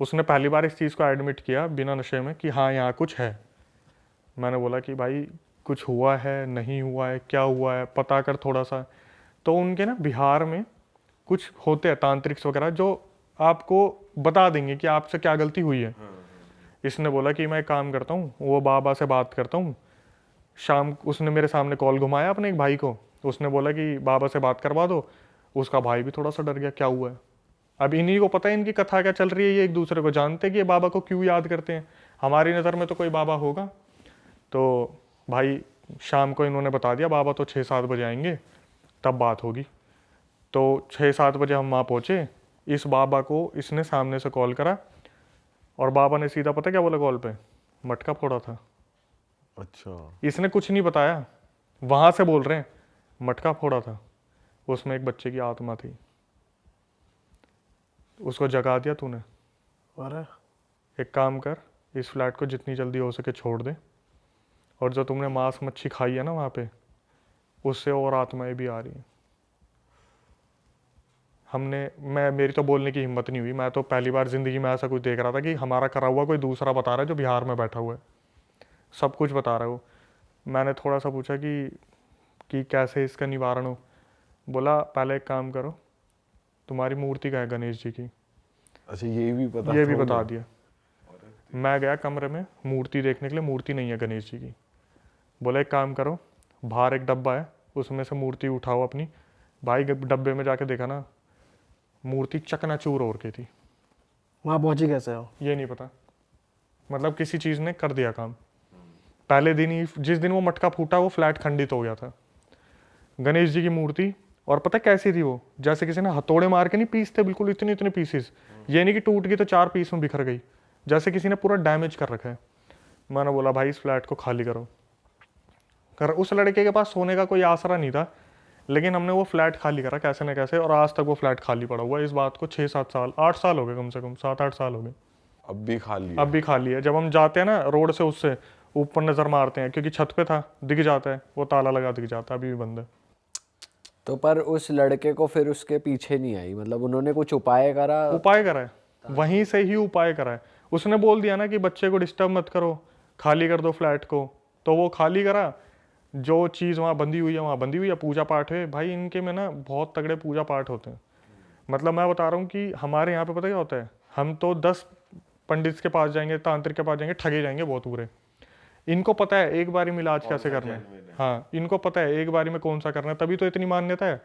उसने पहली बार इस चीज़ को एडमिट किया बिना नशे में कि हाँ यहाँ कुछ है। मैंने बोला कि भाई कुछ हुआ है, नहीं हुआ है, क्या हुआ है, पता कर थोड़ा सा। तो उनके ना बिहार में कुछ होते हैं तांत्रिक्स वगैरह जो आपको बता देंगे कि आपसे क्या गलती हुई है। इसने बोला कि मैं एक काम करता हूँ, वो बाबा से बात करता हूँ। शाम उसने मेरे सामने कॉल घुमाया अपने एक भाई को, उसने बोला कि बाबा से बात करवा दो। उसका भाई भी थोड़ा सा डर गया, क्या हुआ है। अब इन्हीं को पता है इनकी कथा क्या चल रही है, ये एक दूसरे को जानते हैं कि ये बाबा को क्यों याद करते हैं, हमारी नज़र में तो कोई बाबा होगा। तो भाई शाम को इन्होंने बता दिया बाबा तो 6-7 बजे आएंगे, तब बात होगी। तो 6-7 बजे हम वहाँ पहुँचे। इस बाबा को इसने सामने से कॉल करा और बाबा ने सीधा पता क्या बोला कॉल पे, मटका फोड़ा था। अच्छा, इसने कुछ नहीं बताया, वहाँ से बोल रहे हैं मटका फोड़ा था, उसमें एक बच्चे की आत्मा थी, उसको जगा दिया तूने। अरे एक काम कर, इस फ्लैट को जितनी जल्दी हो सके छोड़ दे, और जो तुमने मांस मच्छी खाई है ना वहाँ पे, उससे और आत्माएं भी आ रही हैं। मेरी तो बोलने की हिम्मत नहीं हुई। मैं तो पहली बार ज़िंदगी में ऐसा कुछ देख रहा था कि हमारा करा हुआ कोई दूसरा बता रहा है जो बिहार में बैठा हुआ है, सब कुछ बता रहा है वो। मैंने थोड़ा सा पूछा कि कैसे इसका निवारण हो। बोला पहले एक काम करो, तुम्हारी मूर्ति का है गणेश जी की, अच्छा ये भी पता ये भी था बता उन्हें? दिया। मैं गया कमरे में मूर्ति देखने के लिए, मूर्ति नहीं है गणेश जी की। बोला एक काम करो, बाहर एक डब्बा है, उसमें से मूर्ति उठाओ अपनी। भाई डब्बे में जाके देखा ना, मूर्ति चकनाचूर हो रखी थी। वहाँ पहुँची कैसे हो? ये नहीं पता, मतलब किसी चीज़ ने कर दिया काम। पहले दिन ही, जिस दिन वो मटका फूटा, वो फ्लैट खंडित हो गया था। गणेश जी की मूर्ति, और पता कैसी थी वो, जैसे किसी ने हथौड़े मार के नहीं पीसते बिल्कुल, इतने इतने पीसेस। ये नहीं कि टूट गई तो 4 पीस में बिखर गई, जैसे किसी ने पूरा डैमेज कर रखा है। मैंने बोला भाई इस फ्लैट को खाली करो। उस लड़के के पास सोने का कोई आसरा नहीं था, लेकिन हमने वो फ्लैट खाली करा कैसे न कैसे, और आज तक वो फ्लैट खाली पड़ा हुआ है। इस बात को 6-7 साल 8 साल हो गए, कम से कम 7-8 साल हो गए। अब भी खाली है। अब भी खाली है। जब हम जाते हैं ना रोड से, उससे ऊपर नज़र मारते हैं, क्योंकि छत पे था, दिख जाता है, वो ताला लगा दिख जाता है, अभी भी बंद है। तो पर उस लड़के को फिर उसके पीछे नहीं आई, मतलब उन्होंने कुछ उपाय करा? उपाय करा है, वहीं से ही उपाय करा है। उसने बोल दिया ना कि बच्चे को डिस्टर्ब मत करो, खाली कर दो फ्लैट को, तो वो खाली करा। जो चीज़ वहाँ बंधी हुई है वहाँ बंधी हुई है। पूजा पाठ है भाई इनके में ना, बहुत तगड़े पूजा पाठ होते हैं। मतलब मैं बता रहा हूँ कि हमारे यहाँ पे पता क्या होता है, हम तो 10 पंडित के पास जाएंगे, तांत्रिक के पास जाएंगे, ठगे जाएंगे बहुत बुरे। इनको पता है एक बारी में इलाज कैसे करना है। हाँ, इनको पता है एक बारी में कौन सा करना है, तभी तो इतनी मान्यता है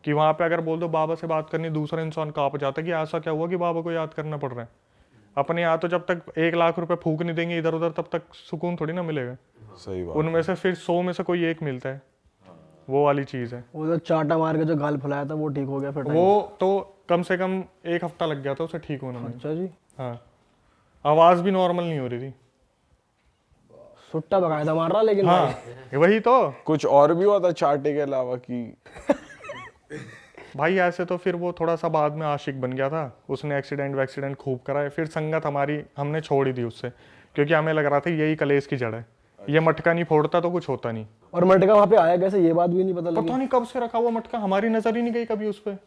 कि वहाँ पे अगर बोल दो बाबा से बात करनी, दूसरा इंसान कांप जाता है कि ऐसा क्या हुआ कि बाबा को याद करना पड़ रहा है। अपने यहाँ तो जब तक 1 लाख रुपए फूक नहीं देंगे इधर उधर, तब तक सुकून थोड़ी ना मिलेगा। सही बात। उनमें से फिर 100 में से कोई एक मिलता है, वो वाली चीज़ है। वो जो चाटा मार के जो गाल फुलाया था वो ठीक हो गया फिर? वो तो कम से कम 1 हफ्ता लग गया था उसे ठीक होने में। अच्छा जी। हाँ, आवाज़ भी नॉर्मल नहीं हो रही थी। सुट्टा बकायदा मार रहा लेकिन हाँ, वही तो कुछ और भी हुआ था चाटे के अलावा कि? भाई ऐसे तो फिर वो थोड़ा सा बाद में आशिक बन गया था, उसने एक्सीडेंट खूब कराए। फिर संगत हमारी हमने छोड़ ही दी उससे, क्योंकि हमें लग रहा था यही कलेश की जड़ है। ये मटका नहीं फोड़ता तो कुछ होता नहीं। और मटका वहाँ पे आया कैसे, ये बात भी नहीं पता लगी? पता नहीं कब से रखा हुआ मटका, हमारी नजर ही नहीं गई कभी उस पर।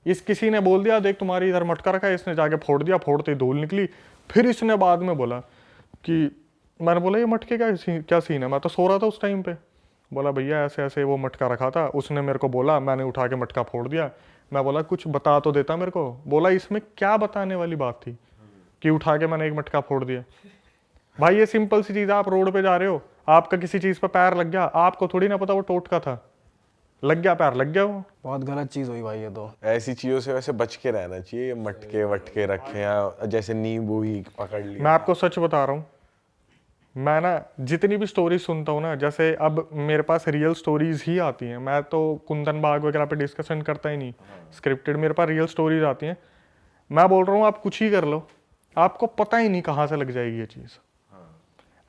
इस किसी ने बोल दिया देख तुम्हारी इधर मटका रखा है, इसने जाके फोड़ दिया, फोड़ते ही धूल निकली। फिर इसने बाद में बोला कि, मैंने बोला ये मटके क्या सीन है, मैं तो सो रहा था उस टाइम पे। बोला भैया ऐसे ऐसे वो मटका रखा था, उसने मेरे को बोला, मैंने उठा के मटका फोड़ दिया। मैं बोला कुछ बता तो देता मेरे को। बोला इसमें क्या बताने वाली बात थी कि उठा के मैंने एक मटका फोड़ दिया। भाई ये सिंपल सी चीज़ है, आप रोड पे जा रहे हो, आपका किसी चीज़ पे पैर लग गया, आपको थोड़ी ना पता वो टोटका था, लग गया पैर, लग गया वो। बहुत गलत चीज़ हुई भाई ये तो। ऐसी चीजों से वैसे बच के रहना चाहिए। ये मटके वटके रखे या जैसे नींबू ही पकड़ लिया। मैं आपको सच बता रहा हूँ, मैं ना जितनी भी स्टोरीज सुनता हूँ ना, जैसे अब मेरे पास रियल स्टोरीज ही आती हैं। मैं तो कुंदन बाग वगैरह पे डिस्कशन करता ही नहीं, स्क्रिप्टेड, मेरे पास रियल स्टोरीज आती हैं। मैं बोल रहा हूँ आप कुछ ही कर लो, आपको पता ही नहीं कहाँ से लग जाएगी ये चीज़।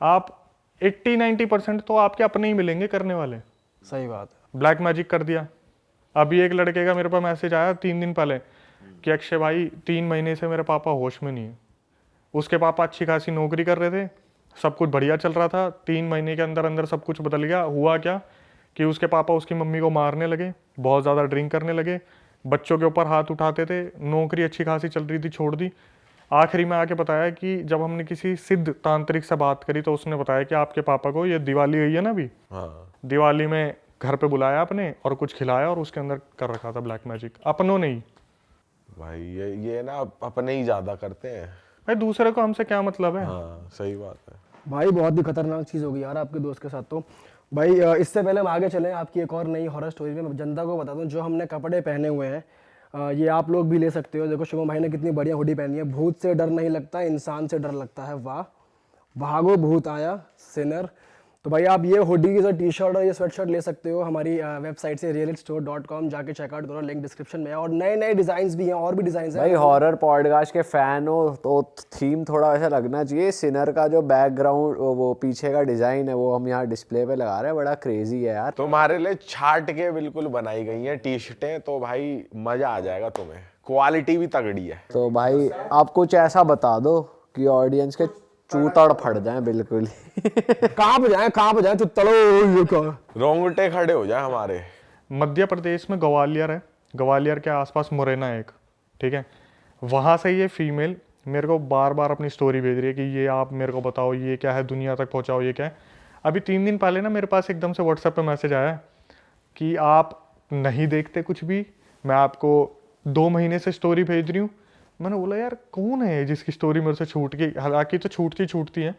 आप 80-90% तो आपके अपने ही मिलेंगे करने वाले। सही बात है। ब्लैक मैजिक कर दिया। अभी एक लड़के का मेरे पास मैसेज आया 3 दिन पहले कि अक्षय भाई 3 महीने से मेरे पापा होश में नहीं है। उसके पापा अच्छी खासी नौकरी कर रहे थे, सब कुछ बढ़िया चल रहा था, 3 महीने के अंदर अंदर सब कुछ बदल गया। हुआ क्या कि उसके पापा उसकी मम्मी को मारने लगे, बहुत ज़्यादा ड्रिंक करने लगे, बच्चों के ऊपर हाथ उठाते थे, नौकरी अच्छी खासी चल रही थी, छोड़ दी। आखिरी में आके बताया कि जब हमने किसी सिद्ध तांत्रिक से बात करी तो उसने बताया कि आपके पापा को ये दिवाली हुई है ना अभी, दिवाली में घर पे बुलाया अपने और कुछ खिलाया और उसके अंदर कर रखा था ब्लैक मैजिक, अपनों ने ही। भाई ये ना अपने ही ज्यादा करते हैं। भाई दूसरे को हमसे क्या मतलब है। हाँ सही बात है भाई बहुत ही खतरनाक चीज़ होगी यार आपके दोस्त के साथ तो। भाई इससे पहले हम आगे चलें आपकी एक और नई हॉरर स्टोरी में, मैं जनता को बता दूं जो हमने कपड़े पहने हुए हैं ये आप लोग भी ले सकते हो। देखो शुभम भाई ने कितनी बढ़िया हुडी पहनी है। भूत से डर नहीं लगता, इंसान से डर लगता है। वाह, भागो भूत आया सिनर। तो भाई आप ये हुडी की जो टी शर्ट और ये स्वेट शर्ट ले सकते हो हमारी वेबसाइट से realitstore.com, जाके चेकआउट करो, लिंक डिस्क्रिप्शन में है। और नए नए डिज़ाइंस भी हैं, और भी डिज़ाइंस हैं। भाई हॉरर पॉडकास्ट के फैन हो तो थीम थोड़ा वैसा लगना चाहिए। सिनर का जो बैकग्राउंड वो पीछे का डिजाइन है वो हम यहाँ डिस्प्ले पे लगा रहे हैं, बड़ा क्रेजी है यार। तुम्हारे लिए छाट के बिल्कुल बनाई गई हैं टी शर्टें, तो भाई मजा आ जाएगा तुम्हें, क्वालिटी भी तगड़ी है। तो भाई आप कुछ ऐसा बता दो कि ऑडियंस के चूतड़ फट जाए बिल्कुल कांप जाए तो तड़ो ये क्या। रोंगटे खड़े हो जाए हमारे। मध्य प्रदेश में ग्वालियर है, ग्वालियर के आसपास मुरैना है एक, ठीक है। वहाँ से ये फीमेल मेरे को बार बार अपनी स्टोरी भेज रही है कि ये आप मेरे को बताओ ये क्या है, दुनिया तक पहुँचाओ ये क्या है। अभी 3 दिन पहले ना मेरे पास एकदम से व्हाट्सएप पे मैसेज आया कि आप नहीं देखते कुछ भी, मैं आपको 2 महीने से स्टोरी भेज रही हूँ। मैंने बोला यार कौन है जिसकी स्टोरी मेरे से छूट गई, हालांकि तो छूटती है।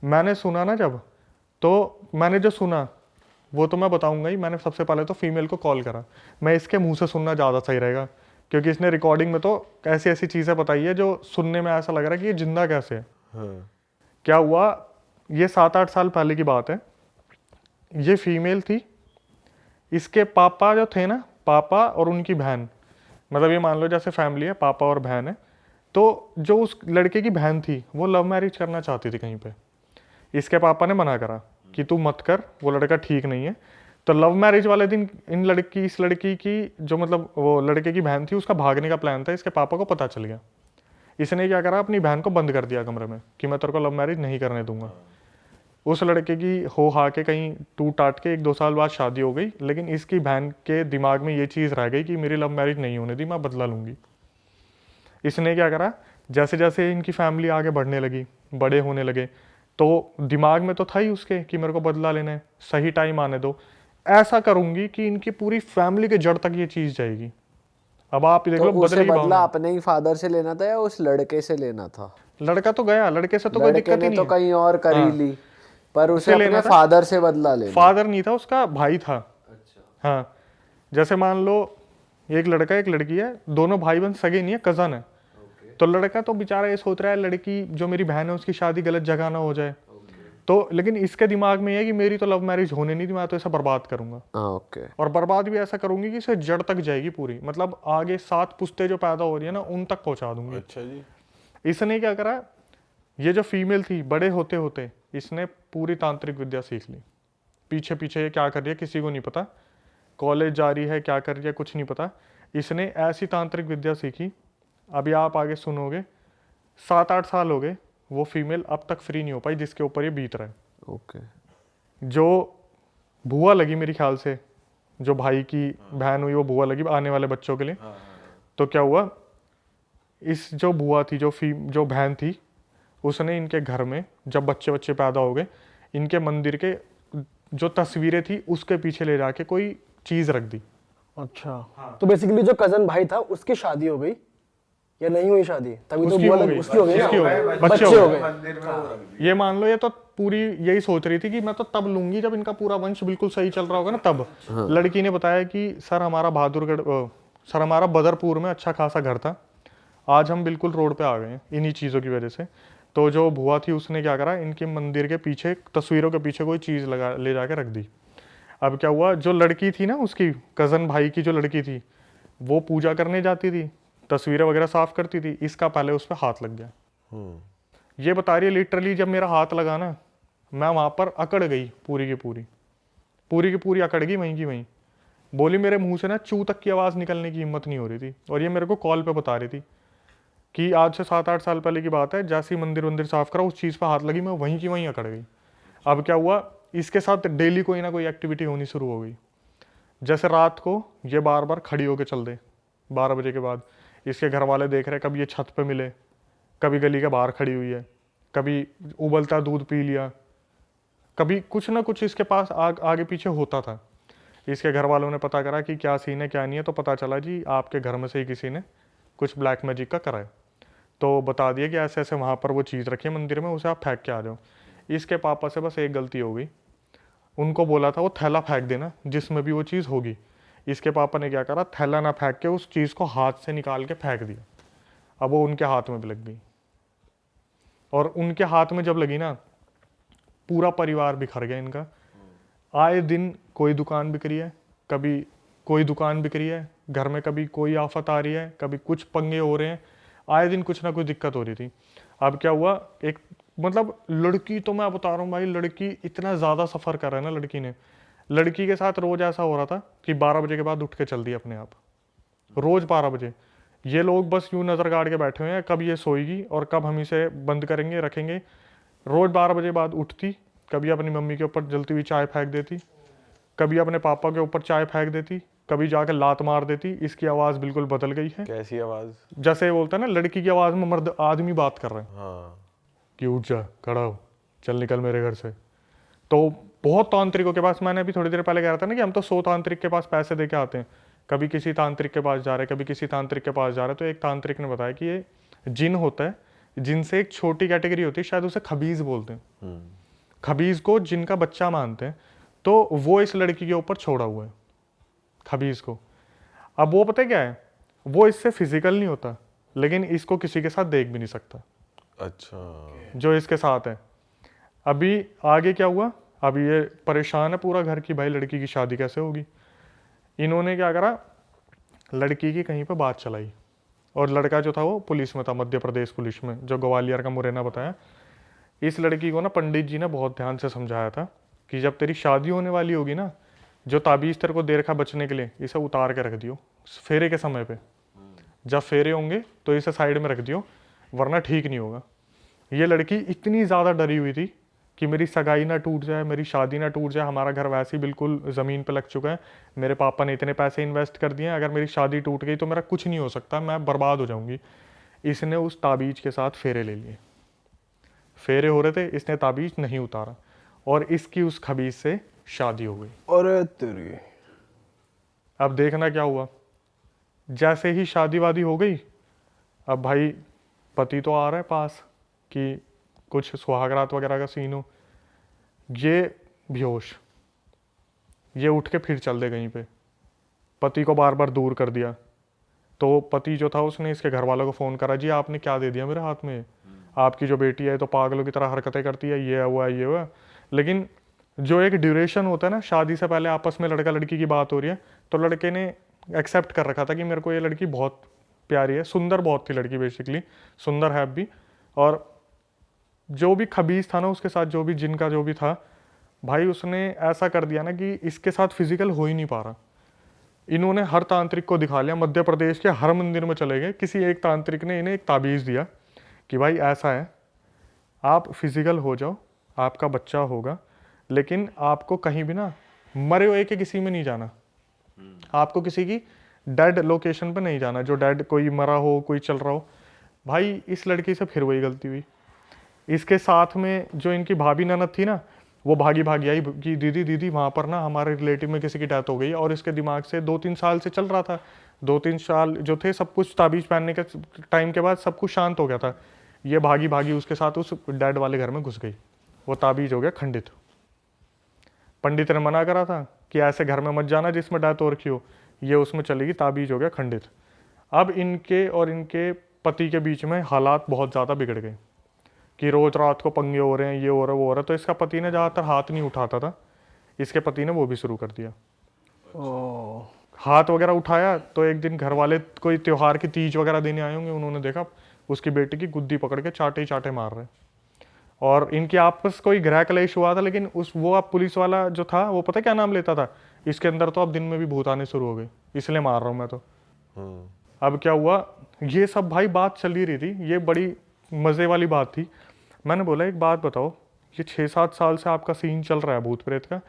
मैंने सुना ना जब, तो मैंने जो सुना वो तो मैं बताऊंगा ही। मैंने सबसे पहले तो फीमेल को कॉल करा, मैं इसके मुंह से सुनना ज़्यादा सही रहेगा क्योंकि इसने रिकॉर्डिंग में तो ऐसी ऐसी चीज़ें बताई है जो सुनने में ऐसा लग रहा है कि ये जिंदा कैसे है। क्या हुआ, ये 7-8 साल पहले की बात है। ये फीमेल थी, इसके पापा जो थे ना, पापा और उनकी बहन, मतलब ये मान लो जैसे फैमिली है, पापा और बहन है। तो जो उस लड़के की बहन थी वो लव मैरिज करना चाहती थी कहीं पे। इसके पापा ने मना करा कि तू मत कर, वो लड़का ठीक नहीं है। तो लव मैरिज वाले दिन इस लड़की की जो मतलब वो लड़के की बहन थी उसका भागने का प्लान था। इसके पापा को पता चल गया। इसने क्या करा, अपनी बहन को बंद कर दिया कमरे में कि मैं तेरे को लव मैरिज नहीं करने दूंगा। उस लड़के की हो हा के कहीं टूट टाट के 1-2 साल बाद शादी हो गई, लेकिन इसकी बहन के दिमाग में ये चीज़ रह गई कि मेरी लव मैरिज नहीं होने दी, मैं बदला लूँगी। इसने क्या करा, जैसे जैसे इनकी फैमिली आगे बढ़ने लगी, बड़े होने लगे, तो दिमाग में तो था ही उसके कि मेरे को बदला लेना है, सही टाइम आने दो, ऐसा करूँगी कि इनकी पूरी फैमिली के जड़ तक ये चीज़ जाएगी। अब आप देख लो, उसे बदला अपने ही फादर से लेना था या उस लड़के से लेना था? लड़का तो गया, लड़के से तो कोई दिक्कत ही नहीं तो है। कहीं और कर ही ली, पर उसे अपने फादर से बदला लेना। फादर नहीं था, उसका भाई था। अच्छा। हाँ, जैसे मान लो एक लड़का एक लड़की है, दोनों भाई बहन सगे नहीं है, कजन है। तो लड़का तो बेचारा ये सोच रहा है लड़की जो मेरी बहन है उसकी शादी गलत जगह ना हो जाए। तो लेकिन इसके दिमाग में है कि मेरी तो लव मैरिज होने नहीं थी, मैं तो ऐसा बर्बाद करूंगा। और बर्बाद भी ऐसा करूंगी कि इसे जड़ तक जाएगी पूरी, मतलब आगे 7 पुश्ते जो पैदा हो रही है ना उन तक पहुंचा दूंगी। अच्छा जी। इसने क्या करा, ये जो फीमेल थी, बड़े होते होते इसने पूरी तांत्रिक विद्या सीख ली। पीछे पीछे ये क्या कर रही है किसी को नहीं पता, कॉलेज जा रही है, क्या कर रही है कुछ नहीं पता। इसने ऐसी तांत्रिक विद्या सीखी, अभी आप आगे सुनोगे, 7-8 साल हो गए, वो फीमेल अब तक फ्री नहीं हो पाई जिसके ऊपर ये बीत रहा है। जो बुआ लगी मेरे ख्याल से, जो भाई की बहन हुई वो बुआ लगी आने वाले बच्चों के लिए। तो क्या हुआ, इस जो बुआ थी, जो बहन थी, उसने इनके घर में जब बच्चे पैदा हो गए, इनके मंदिर के जो तस्वीरें थी उसके पीछे ले जाके कोई चीज रख दी। अच्छा। तो बेसिकली जो कजन भाई था उसकी शादी हो गई या नहीं हुई शादी? तभी तो बुआ लगी, उसकी हो गई ना, बच्चे हो गए। ये मान लो ये तो पूरी यही सोच रही थी कि मैं तो तब लूंगी जब इनका पूरा वंश बिल्कुल सही चल रहा होगा ना तब। लड़की ने बताया कि सर हमारा बदरपुर में अच्छा खासा घर था, आज हम बिल्कुल रोड पे आ गए हैं इन्हीं चीज़ों की वजह से। तो जो बुआ थी उसने क्या करा, इनके मंदिर के पीछे तस्वीरों के पीछे कोई चीज़ ले जाके रख दी। अब क्या हुआ, जो लड़की थी ना, उसकी कज़न भाई की जो लड़की थी, वो पूजा करने जाती थी, तस्वीरें वगैरह साफ करती थी, इसका पहले उस पर हाथ लग गया। ये बता रही है लिटरली जब मेरा हाथ लगा ना, मैं वहाँ पर अकड़ गई, पूरी की पूरी अकड़ गई वहीं की वहीं। बोली मेरे मुंह से ना चू तक की आवाज़ निकलने की हिम्मत नहीं हो रही थी। और ये मेरे को कॉल पे बता रही थी कि आज से 7-8 साल पहले की बात है, जैसे ही मंदिर साफ करा उस चीज़ पर हाथ लगी, मैं वहीं की वहीं अकड़ गई। अब क्या हुआ, इसके साथ डेली कोई ना कोई एक्टिविटी होनी शुरू हो गई। जैसे रात को ये बार बार खड़ी होकर चल दे 12 बजे के बाद, इसके घर वाले देख रहे, कभी ये छत पे मिले, कभी गली के बाहर खड़ी हुई है, कभी उबलता दूध पी लिया, कभी कुछ ना कुछ इसके पास आगे पीछे होता था। इसके घर वालों ने पता करा कि क्या सीन है क्या नहीं है, तो पता चला जी आपके घर में से ही किसी ने कुछ ब्लैक मैजिक का करा है। तो बता दिया कि ऐसे ऐसे वहाँ पर वो चीज़ रखी है मंदिर में, उसे आप फेंक के आ जाओ। इसके पापा से बस एक गलती हो गई, उनको बोला था वो थैला फेंक देना जिसमें भी वो चीज़ होगी। इसके पापा ने क्या करा, थैला ना फेंक के उस चीज़ को हाथ से निकाल के फेंक दिया। अब वो उनके हाथ में भी लग गई, और उनके हाथ में जब लगी ना, पूरा परिवार बिखर गया इनका। आए दिन कोई दुकान बिक रही है, कभी कोई दुकान बिक रही है घर में, कभी कोई आफत आ रही है, कभी कुछ पंगे हो रहे हैं, आए दिन कुछ ना कुछ दिक्कत हो रही थी। अब क्या हुआ, एक मतलब लड़की तो मैं बता रहा हूँ भाई, लड़की इतना ज़्यादा सफ़र कर रहा है ना लड़की ने। लड़की के साथ रोज़ ऐसा हो रहा था कि 12 बजे के बाद उठ के चल दी अपने आप, रोज़ 12 बजे। ये लोग बस यूँ नज़र गाड़ के बैठे हुए हैं, कब ये सोएगी और कब हम इसे बंद करेंगे रखेंगे। रोज़ 12 बजे बाद उठती, कभी अपनी मम्मी के ऊपर जलती हुई चाय फेंक देती, कभी अपने पापा के ऊपर चाय फेंक देती, कभी जाकर लात मार देती। इसकी आवाज़ बिल्कुल बदल गई है। कैसी आवाज? जैसे बोलता है ना, लड़की की आवाज़ में मर्द आदमी बात कर रहे हैं हाँ। कि उठ जा, खड़ा हो, चल निकल मेरे घर से। तो बहुत तांत्रिकों के पास, मैंने अभी थोड़ी देर पहले कह रहा था ना कि हम तो 100 तांत्रिक के पास पैसे दे के आते हैं, कभी किसी तांत्रिक के पास जा रहे, कभी किसी तांत्रिक के पास जा रहे। तो एक तांत्रिक ने बताया कि ये जिन होता है, जिनसे एक छोटी कैटेगरी होती है, शायद उसे खबीज बोलते हैं। खबीज को जिनका बच्चा मानते हैं, तो वो इस लड़की के ऊपर छोड़ा हुआ है, खबीज को। अब वो पता है क्या है, वो इससे फिजिकल नहीं होता, लेकिन इसको किसी के साथ देख भी नहीं सकता। अच्छा। जो इसके साथ है। अभी आगे क्या हुआ, अभी ये परेशान है पूरा घर की, भाई लड़की की शादी कैसे होगी। इन्होंने क्या करा, लड़की की कहीं पे बात चलाई, और लड़का जो था वो पुलिस में था, मध्य प्रदेश पुलिस में, जो ग्वालियर का मुरैना बताया। इस लड़की को ना पंडित जी ने बहुत ध्यान से समझाया था कि जब तेरी शादी होने वाली होगी ना, जो ताबीज़ तेरे को दे रखा बचने के लिए, इसे उतार के रख दियो फेरे के समय पे। जब फेरे होंगे तो इसे साइड में रख दियो, वरना ठीक नहीं होगा। ये लड़की इतनी ज़्यादा डरी हुई थी कि मेरी सगाई ना टूट जाए, मेरी शादी ना टूट जाए, हमारा घर वैसे ही बिल्कुल ज़मीन पे लग चुका है, मेरे पापा ने इतने पैसे इन्वेस्ट कर दिए हैं, अगर मेरी शादी टूट गई तो मेरा कुछ नहीं हो सकता, मैं बर्बाद हो जाऊंगी। इसने उस ताबीज़ के साथ फेरे ले लिए, फेरे हो रहे थे, इसने ताबीज़ नहीं उतारा, और इसकी उस खबीज से शादी हो गई। अरे तेरी। अब देखना क्या हुआ, जैसे ही शादी वादी हो गई, अब भाई पति तो आ रहा है पास कि कुछ सुहागरात वगैरह का सीन हो, ये बेहोश, ये उठ के फिर चल दे कहीं पे, पति को बार बार दूर कर दिया। तो पति जो था उसने इसके घर वालों को फ़ोन करा, जी आपने क्या दे दिया मेरे हाथ में, आपकी जो बेटी है तो पागलों की तरह हरकतें करती है, ये हुआ ये हुआ। लेकिन जो एक ड्यूरेशन होता है ना, शादी से पहले आपस में लड़का लड़की की बात हो रही है, तो लड़के ने एक्सेप्ट कर रखा था कि मेरे को ये लड़की बहुत प्यारी है, सुंदर बहुत थी लड़की, बेसिकली सुंदर है भी। और जो भी खबीज था ना उसके साथ, जो भी जिनका जो भी था भाई, उसने ऐसा कर दिया ना कि इसके साथ फिजिकल हो ही नहीं पा रहा। इन्होंने हर तांत्रिक को दिखा लिया, मध्य प्रदेश के हर मंदिर में चले गए, किसी एक तांत्रिक ने इन्हें एक ताबीज़ दिया कि भाई ऐसा है, आप फिजिकल हो जाओ, आपका बच्चा होगा, लेकिन आपको कहीं भी ना मरे हुए के किसी में नहीं जाना, आपको किसी की डेड लोकेशन पे नहीं जाना, जो डेड कोई मरा हो, कोई चल रहा हो। भाई इस लड़की से फिर वही गलती हुई। इसके साथ में जो इनकी भाभी ननद थी ना, वो भागी भागी आई कि दीदी दीदी वहाँ पर ना हमारे रिलेटिव में किसी की डेथ हो गई, और इसके दिमाग से 2-3 साल से चल रहा था, 2-3 साल जो थे सब कुछ ताबीज़ पहनने के टाइम के बाद सब कुछ शांत हो गया था। ये भागी भागी उसके साथ उस डैड वाले घर में घुस गई, वो ताबीज़ हो गया खंडित। पंडित ने मना करा था कि ऐसे घर में मत जाना जिसमें डेथ हो रखी हो, ये उसमें चलेगी, ताबीज़ हो गया खंडित। अब इनके और इनके पति के बीच में हालात बहुत ज़्यादा बिगड़ गए कि रोज़ रात को पंगे हो रहे हैं, ये हो रहा है वो हो रहा है। तो इसका पति ने ज़्यादातर हाथ नहीं उठाता था, इसके पति ने वो भी शुरू कर दिया। हाथ वगैरह उठाया तो एक दिन घर वाले कोई त्योहार की तीज वगैरह देने आए होंगे, उन्होंने देखा उसकी बेटी की गुद्दी पकड़ के चाटे ही चाटे मार रहे, और इनके आपस कोई गृह क्लेश हुआ था। लेकिन वो अब पुलिस वाला जो था वो पता क्या नाम लेता था, इसके अंदर तो अब दिन में भी भूत आने शुरू हो गए, इसलिए मार रहा हूँ मैं तो। अब क्या हुआ, ये सब भाई बात चल ही रही थी, ये बड़ी मज़े वाली बात थी। मैंने बोला एक बात बताओ, ये 6-7 साल से आपका सीन चल रहा है भूत प्रेत का,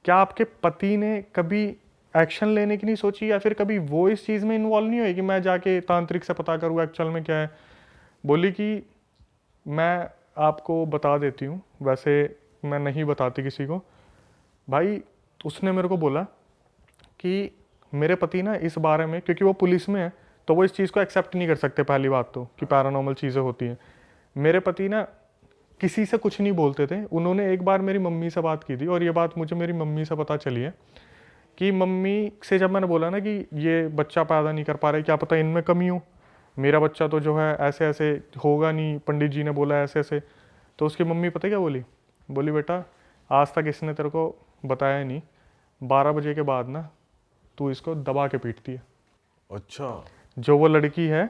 क्या आपके पति ने कभी एक्शन लेने की नहीं सोची, या फिर कभी वो इस चीज़ में इन्वॉल्व नहीं हुए कि मैं जाके तांत्रिक से पता करूँ एक्चुअल में क्या है। बोली कि मैं आपको बता देती हूँ, वैसे मैं नहीं बताती किसी को। भाई उसने मेरे को बोला कि मेरे पति ना इस बारे में, क्योंकि वो पुलिस में है, तो वो इस चीज़ को एक्सेप्ट नहीं कर सकते पहली बात तो, कि पैरानॉर्मल चीज़ें होती हैं। मेरे पति ना किसी से कुछ नहीं बोलते थे। उन्होंने एक बार मेरी मम्मी से बात की थी, और ये बात मुझे मेरी मम्मी से पता चली है कि मम्मी से जब मैंने बोला ना कि ये बच्चा पैदा नहीं कर पा रहे, क्या पता इनमें कमी हो, मेरा बच्चा तो जो है ऐसे ऐसे होगा नहीं, पंडित जी ने बोला ऐसे ऐसे। तो उसकी मम्मी पता क्या बोली? बोली बेटा आज तक इसने तेरे को बताया नहीं, 12 बजे के बाद ना तू इसको दबा के पीटती है। अच्छा। जो वो लड़की है,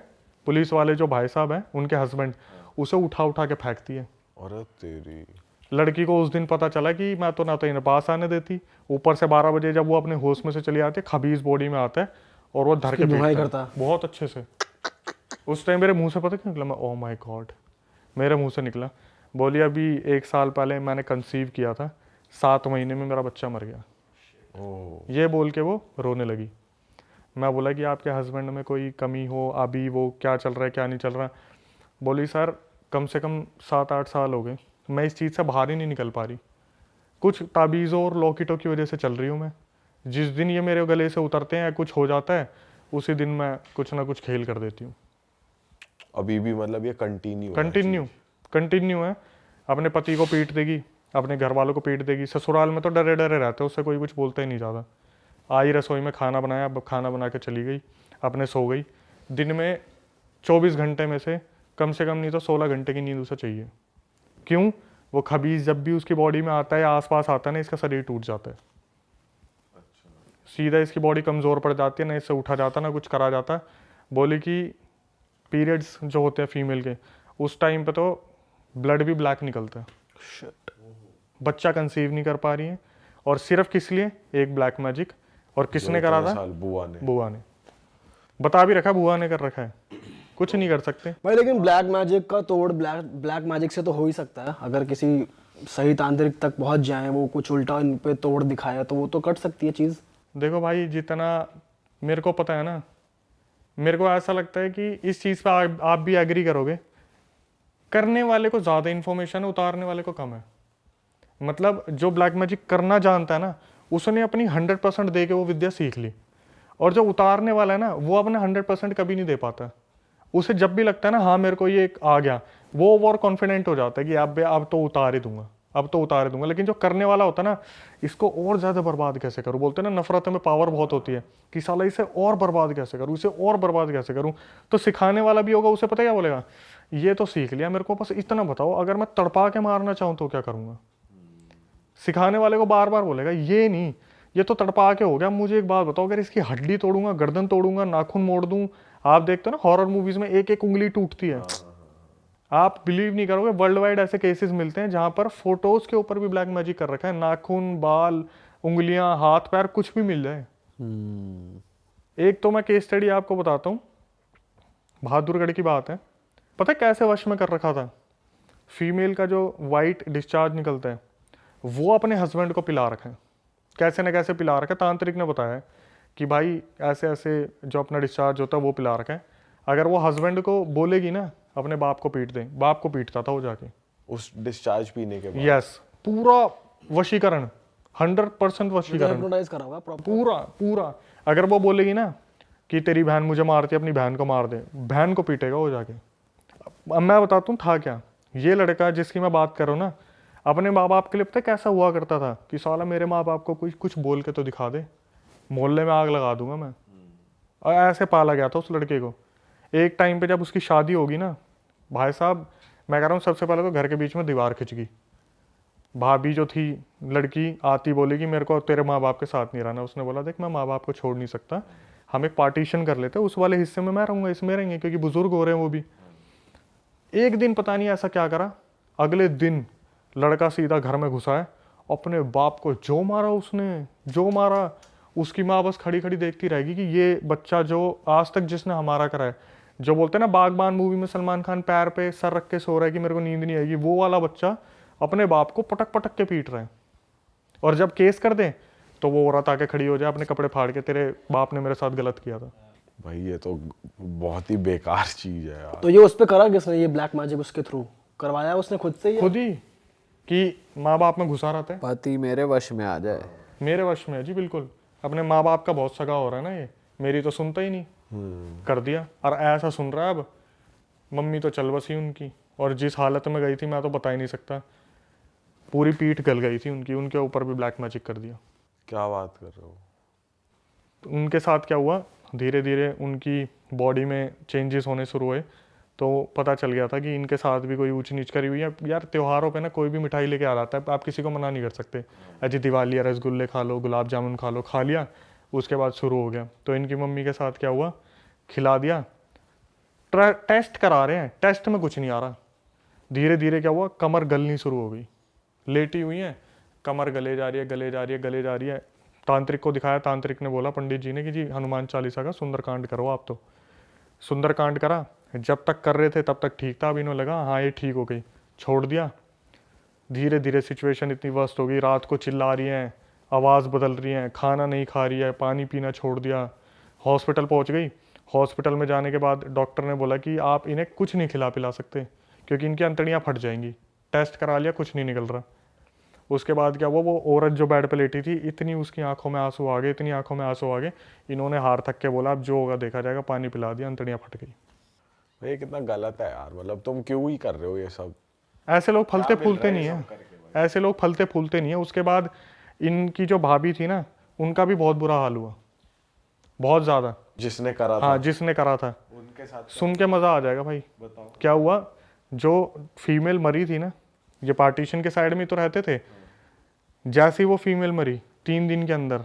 पुलिस वाले जो भाई साहब हैं उनके हस्बैंड, उसे उठा उठा के फेंकती है। अरे तेरी। लड़की को उस दिन पता चला कि मैं तो ना तो इन्हें पास आने देती, ऊपर से 12 बजे जब वो अपने होश में से चली आती है, खबीज बॉडी में आता है और वो धर के धुनाई पीटता करता है बहुत अच्छे से। उस टाइम मेरे मुंह से पता क्या निकला? मैं ओह माय गॉड, मेरे मुंह से निकला। बोली अभी 1 साल पहले मैंने कंसीव किया था, 7 महीने में मेरा बच्चा मर गया। ओह। ये बोल के वो रोने लगी। मैं बोला कि आपके हस्बैंड में कोई कमी हो, अभी वो क्या चल रहा है क्या नहीं चल रहा। बोली सर कम से कम 7-8 साल हो गए, मैं इस चीज़ से बाहर ही नहीं निकल पा रही। कुछ ताबीज़ों और लॉकेटों की वजह से चल रही हूँ मैं। जिस दिन ये मेरे गले से उतरते हैं या कुछ हो जाता है, उसी दिन मैं कुछ ना कुछ खेल कर देती हूँ। अभी भी मतलब ये कंटिन्यू है। अपने पति को पीट देगी, अपने घर वालों को पीट देगी। ससुराल में तो डरे डरे रहते, उससे कोई कुछ बोलता ही नहीं ज़्यादा। आई रसोई में खाना बनाया, अब खाना बना के चली गई, अपने सो गई। दिन में 24 घंटे में से कम नहीं तो 16 घंटे की नींद उसे चाहिए। क्यों? वो खबीज जब भी उसकी बॉडी में आता है या आसपास आता है ना, इसका शरीर टूट जाता है। सीधा इसकी बॉडी कमज़ोर पड़ जाती है, ना इससे उठा जाता ना कुछ करा जाता। बोली कि पीरियड्स जो होते हैं फीमेल के, उस टाइम पे तो ब्लड भी ब्लैक निकलता है। बच्चा कंसीव नहीं कर पा रही है, और सिर्फ किस लिए? एक ब्लैक मैजिक। और किसने करा था? बुआ ने बता भी रखा, बुआ ने कर रखा है, कुछ नहीं कर सकते भाई। लेकिन ब्लैक मैजिक का तोड़ ब्लैक मैजिक से तो हो ही सकता है। अगर किसी सही तांत्रिक तक पहुंच जाए, वो कुछ उल्टा इन पे तोड़ दिखाया, तो वो तो कट सकती है चीज़। देखो भाई, जितना मेरे को पता है ना, मेरे को ऐसा लगता है कि इस चीज़ पे आप भी एग्री करोगे, करने वाले को ज़्यादा इन्फॉर्मेशन है, उतारने वाले को कम है। मतलब जो ब्लैक मैजिक करना जानता है ना, उसने अपनी 100% दे के वो विद्या सीख ली। और जो उतारने वाला है ना, वो अपना 100% कभी नहीं दे पाता। उसे जब भी लगता है ना हाँ मेरे को ये आ गया, वो ओवर कॉन्फिडेंट हो जाता है कि अब तो उतार ही दूंगा, अब तो उतार ही दूंगा। लेकिन जो करने वाला होता है ना, इसको और ज़्यादा बर्बाद कैसे करूँ। बोलते हैं ना नफरत में पावर बहुत होती है, कि साला इसे और बर्बाद कैसे करूँ, इसे और बर्बाद कैसे करूँ। तो सिखाने वाला भी होगा, उसे पता क्या बोलेगा, ये तो सीख लिया, मेरे को बस इतना बताओ, अगर मैं तड़पा के मारना चाहूँ तो क्या करूँगा। सिखाने वाले को बार बार बोलेगा ये नहीं, ये तो तड़पा के हो गया, मुझे एक बात बताओ, अगर इसकी हड्डी तोड़ूंगा, गर्दन तोड़ूंगा, नाखून मोड़ दूं। आप देखते हो ना हॉरर मूवीज में एक एक उंगली टूटती है। आप बिलीव नहीं करोगे, वर्ल्ड वाइड ऐसे केसेस मिलते हैं जहां पर फोटोज के ऊपर भी ब्लैक मैजिक कर रखा है, नाखून, बाल, उंगलियां, हाथ पैर कुछ भी मिल जाए। एक तो मैं केस स्टडी आपको बताता हूँ, बहादुरगढ़ की बात है। पता है कैसे वश में कर रखा था? फीमेल का जो वाइट डिस्चार्ज निकलता है, वो अपने हस्बैंड को पिला रखा है, कैसे न कैसे पिला रखा है। तांत्रिक ने बताया है कि भाई ऐसे ऐसे जो अपना डिस्चार्ज होता है वो पिला रखा है। अगर वो हस्बैंड को बोलेगी ना अपने बाप को पीट दे, बाप को पीटता था वो जाके उस डिस्चार्ज पीने के बाद। यस, पूरा वशीकरण, 100% वशीकरण, हिप्नोटाइज करा हुआ प्रॉपर पूरा। अगर वो बोलेगी ना कि तेरी बहन मुझे मारती है, अपनी बहन को मार दे, बहन को पीटेगा वो जाके। अब मैं बताता हूँ था क्या। ये लड़का जिसकी मैं बात कर रहा हूँ ना, अपने माँ बाप के लिए पता कैसा हुआ करता था कि साला मेरे माँ बाप को कुछ बोल के तो दिखा दे, मोहल्ले में आग लगा दूंगा मैं। और ऐसे पाला गया था उस लड़के को। एक टाइम पे जब उसकी शादी होगी ना, भाई साहब मैं कह रहा हूँ, सबसे पहले तो घर के बीच में दीवार खिंच गई। भाभी जो थी लड़की आती, बोली कि मेरे को तेरे माँ बाप के साथ नहीं रहना। उसने बोला देख मैं माँ बाप को छोड़ नहीं सकता, हम एक पार्टीशन कर लेते, उस वाले हिस्से में मैं रहूँगा, इसमें रहेंगे, क्योंकि बुजुर्ग हो रहे हैं वो भी। एक दिन पता नहीं ऐसा क्या करा, अगले दिन लड़का सीधा घर में घुसा है, अपने बाप को जो मारा उसने, जो मारा। उसकी माँ बस खड़ी खड़ी देखती रहेगी कि ये बच्चा जो आज तक जिसने हमारा करा है, जो बोलते हैं ना बागबान मूवी में सलमान खान पैर पे सर रख के सो रहा है कि मेरे को नींद नहीं आएगी, वो वाला बच्चा अपने बाप को पटक पटक के पीट रहा है। और जब केस कर दे तो वो औरत आके खड़ी हो जाए अपने कपड़े फाड़ के, तेरे बाप ने मेरे साथ गलत किया था। भाई ये तो बहुत ही बेकार चीज है यार। तो ये उस पे करा किसने, ये ब्लैक मैजिक उसके थ्रू करवाया उसने खुद से ही? खुद ही, कि माँ बाप में घुसा रहता है। पति मेरे वश में आ जाए। मेरे वश में है जी, बिल्कुल। अपने माँ बाप का बहुत सगा हो रहा है ना ये, मेरी तो सुनता ही नहीं। कर दिया। और ऐसा सुन रहा है अब, मम्मी तो चल बसी उनकी, और जिस हालत में गई थी मैं तो बता ही नहीं सकता, पूरी पीठ गल गई थी उनकी, उनके ऊपर भी ब्लैक मैजिक कर दिया। क्या बात कर रहे हो? तो उनके साथ क्या हुआ, धीरे धीरे उनकी बॉडी में चेंजेस होने शुरू हुए, तो पता चल गया था कि इनके साथ भी कोई ऊंच नीच करी हुई है। यार त्योहारों पे ना कोई भी मिठाई लेके आ जाता है, आप किसी को मना नहीं कर सकते, अजी दिवाली है रसगुल्ले खा लो, गुलाब जामुन खा लो, खा लिया, उसके बाद शुरू हो गया। तो इनकी मम्मी के साथ क्या हुआ, खिला दिया, टेस्ट करा रहे हैं, टेस्ट में कुछ नहीं आ रहा, धीरे धीरे क्या हुआ, कमर गलनी शुरू हो गई, लेटी हुई है, कमर गले जा रही है, गले जा रही है, गले जा रही है। तांत्रिक को दिखाया, तांत्रिक ने बोला पंडित जी ने कि जी हनुमान चालीसा का सुंदरकांड करो आप। तो सुंदरकांड करा, जब तक कर रहे थे तब तक ठीक था, अब इन्हों लगा हाँ ये ठीक हो गई, छोड़ दिया। धीरे धीरे सिचुएशन इतनी वर्स्ट हो गई, रात को चिल्ला रही हैं, आवाज़ बदल रही हैं, खाना नहीं खा रही है, पानी पीना छोड़ दिया। हॉस्पिटल पहुंच गई, हॉस्पिटल में जाने के बाद डॉक्टर ने बोला कि आप इन्हें कुछ नहीं खिला पिला सकते क्योंकि इनकी अंतड़ियाँ फट जाएंगी। टेस्ट करा लिया, कुछ नहीं निकल रहा। उसके बाद क्या हुआ, वो औरत जो बेड पे लेटी थी, इतनी उसकी आंखों में आंसू आ गए, इतनी आंखों में आंसू आ गए, इन्होंने हार थक के बोला अब जो होगा देखा जाएगा, पानी पिला दिया, अंतड़ियाँ फट गई। ये कितना गलत है यार, मतलब तुम क्यों ही कर रहे हो ये सब? ऐसे लोग फलते फूलते नहीं है, ऐसे लोग फलते फूलते नहीं है। उसके बाद इनकी जो भाभी थी ना, उनका भी बहुत बुरा हाल हुआ, बहुत ज़्यादा। जिसने करा था? हाँ, जिसने करा था। उनके साथ सुन के मज़ा आ जाएगा भाई। बताओ क्या हुआ, जो फीमेल मरी थी ना, ये पार्टीशन के साइड में तो रहते थे, जैसे ही वो फीमेल मरी 3 दिन के अंदर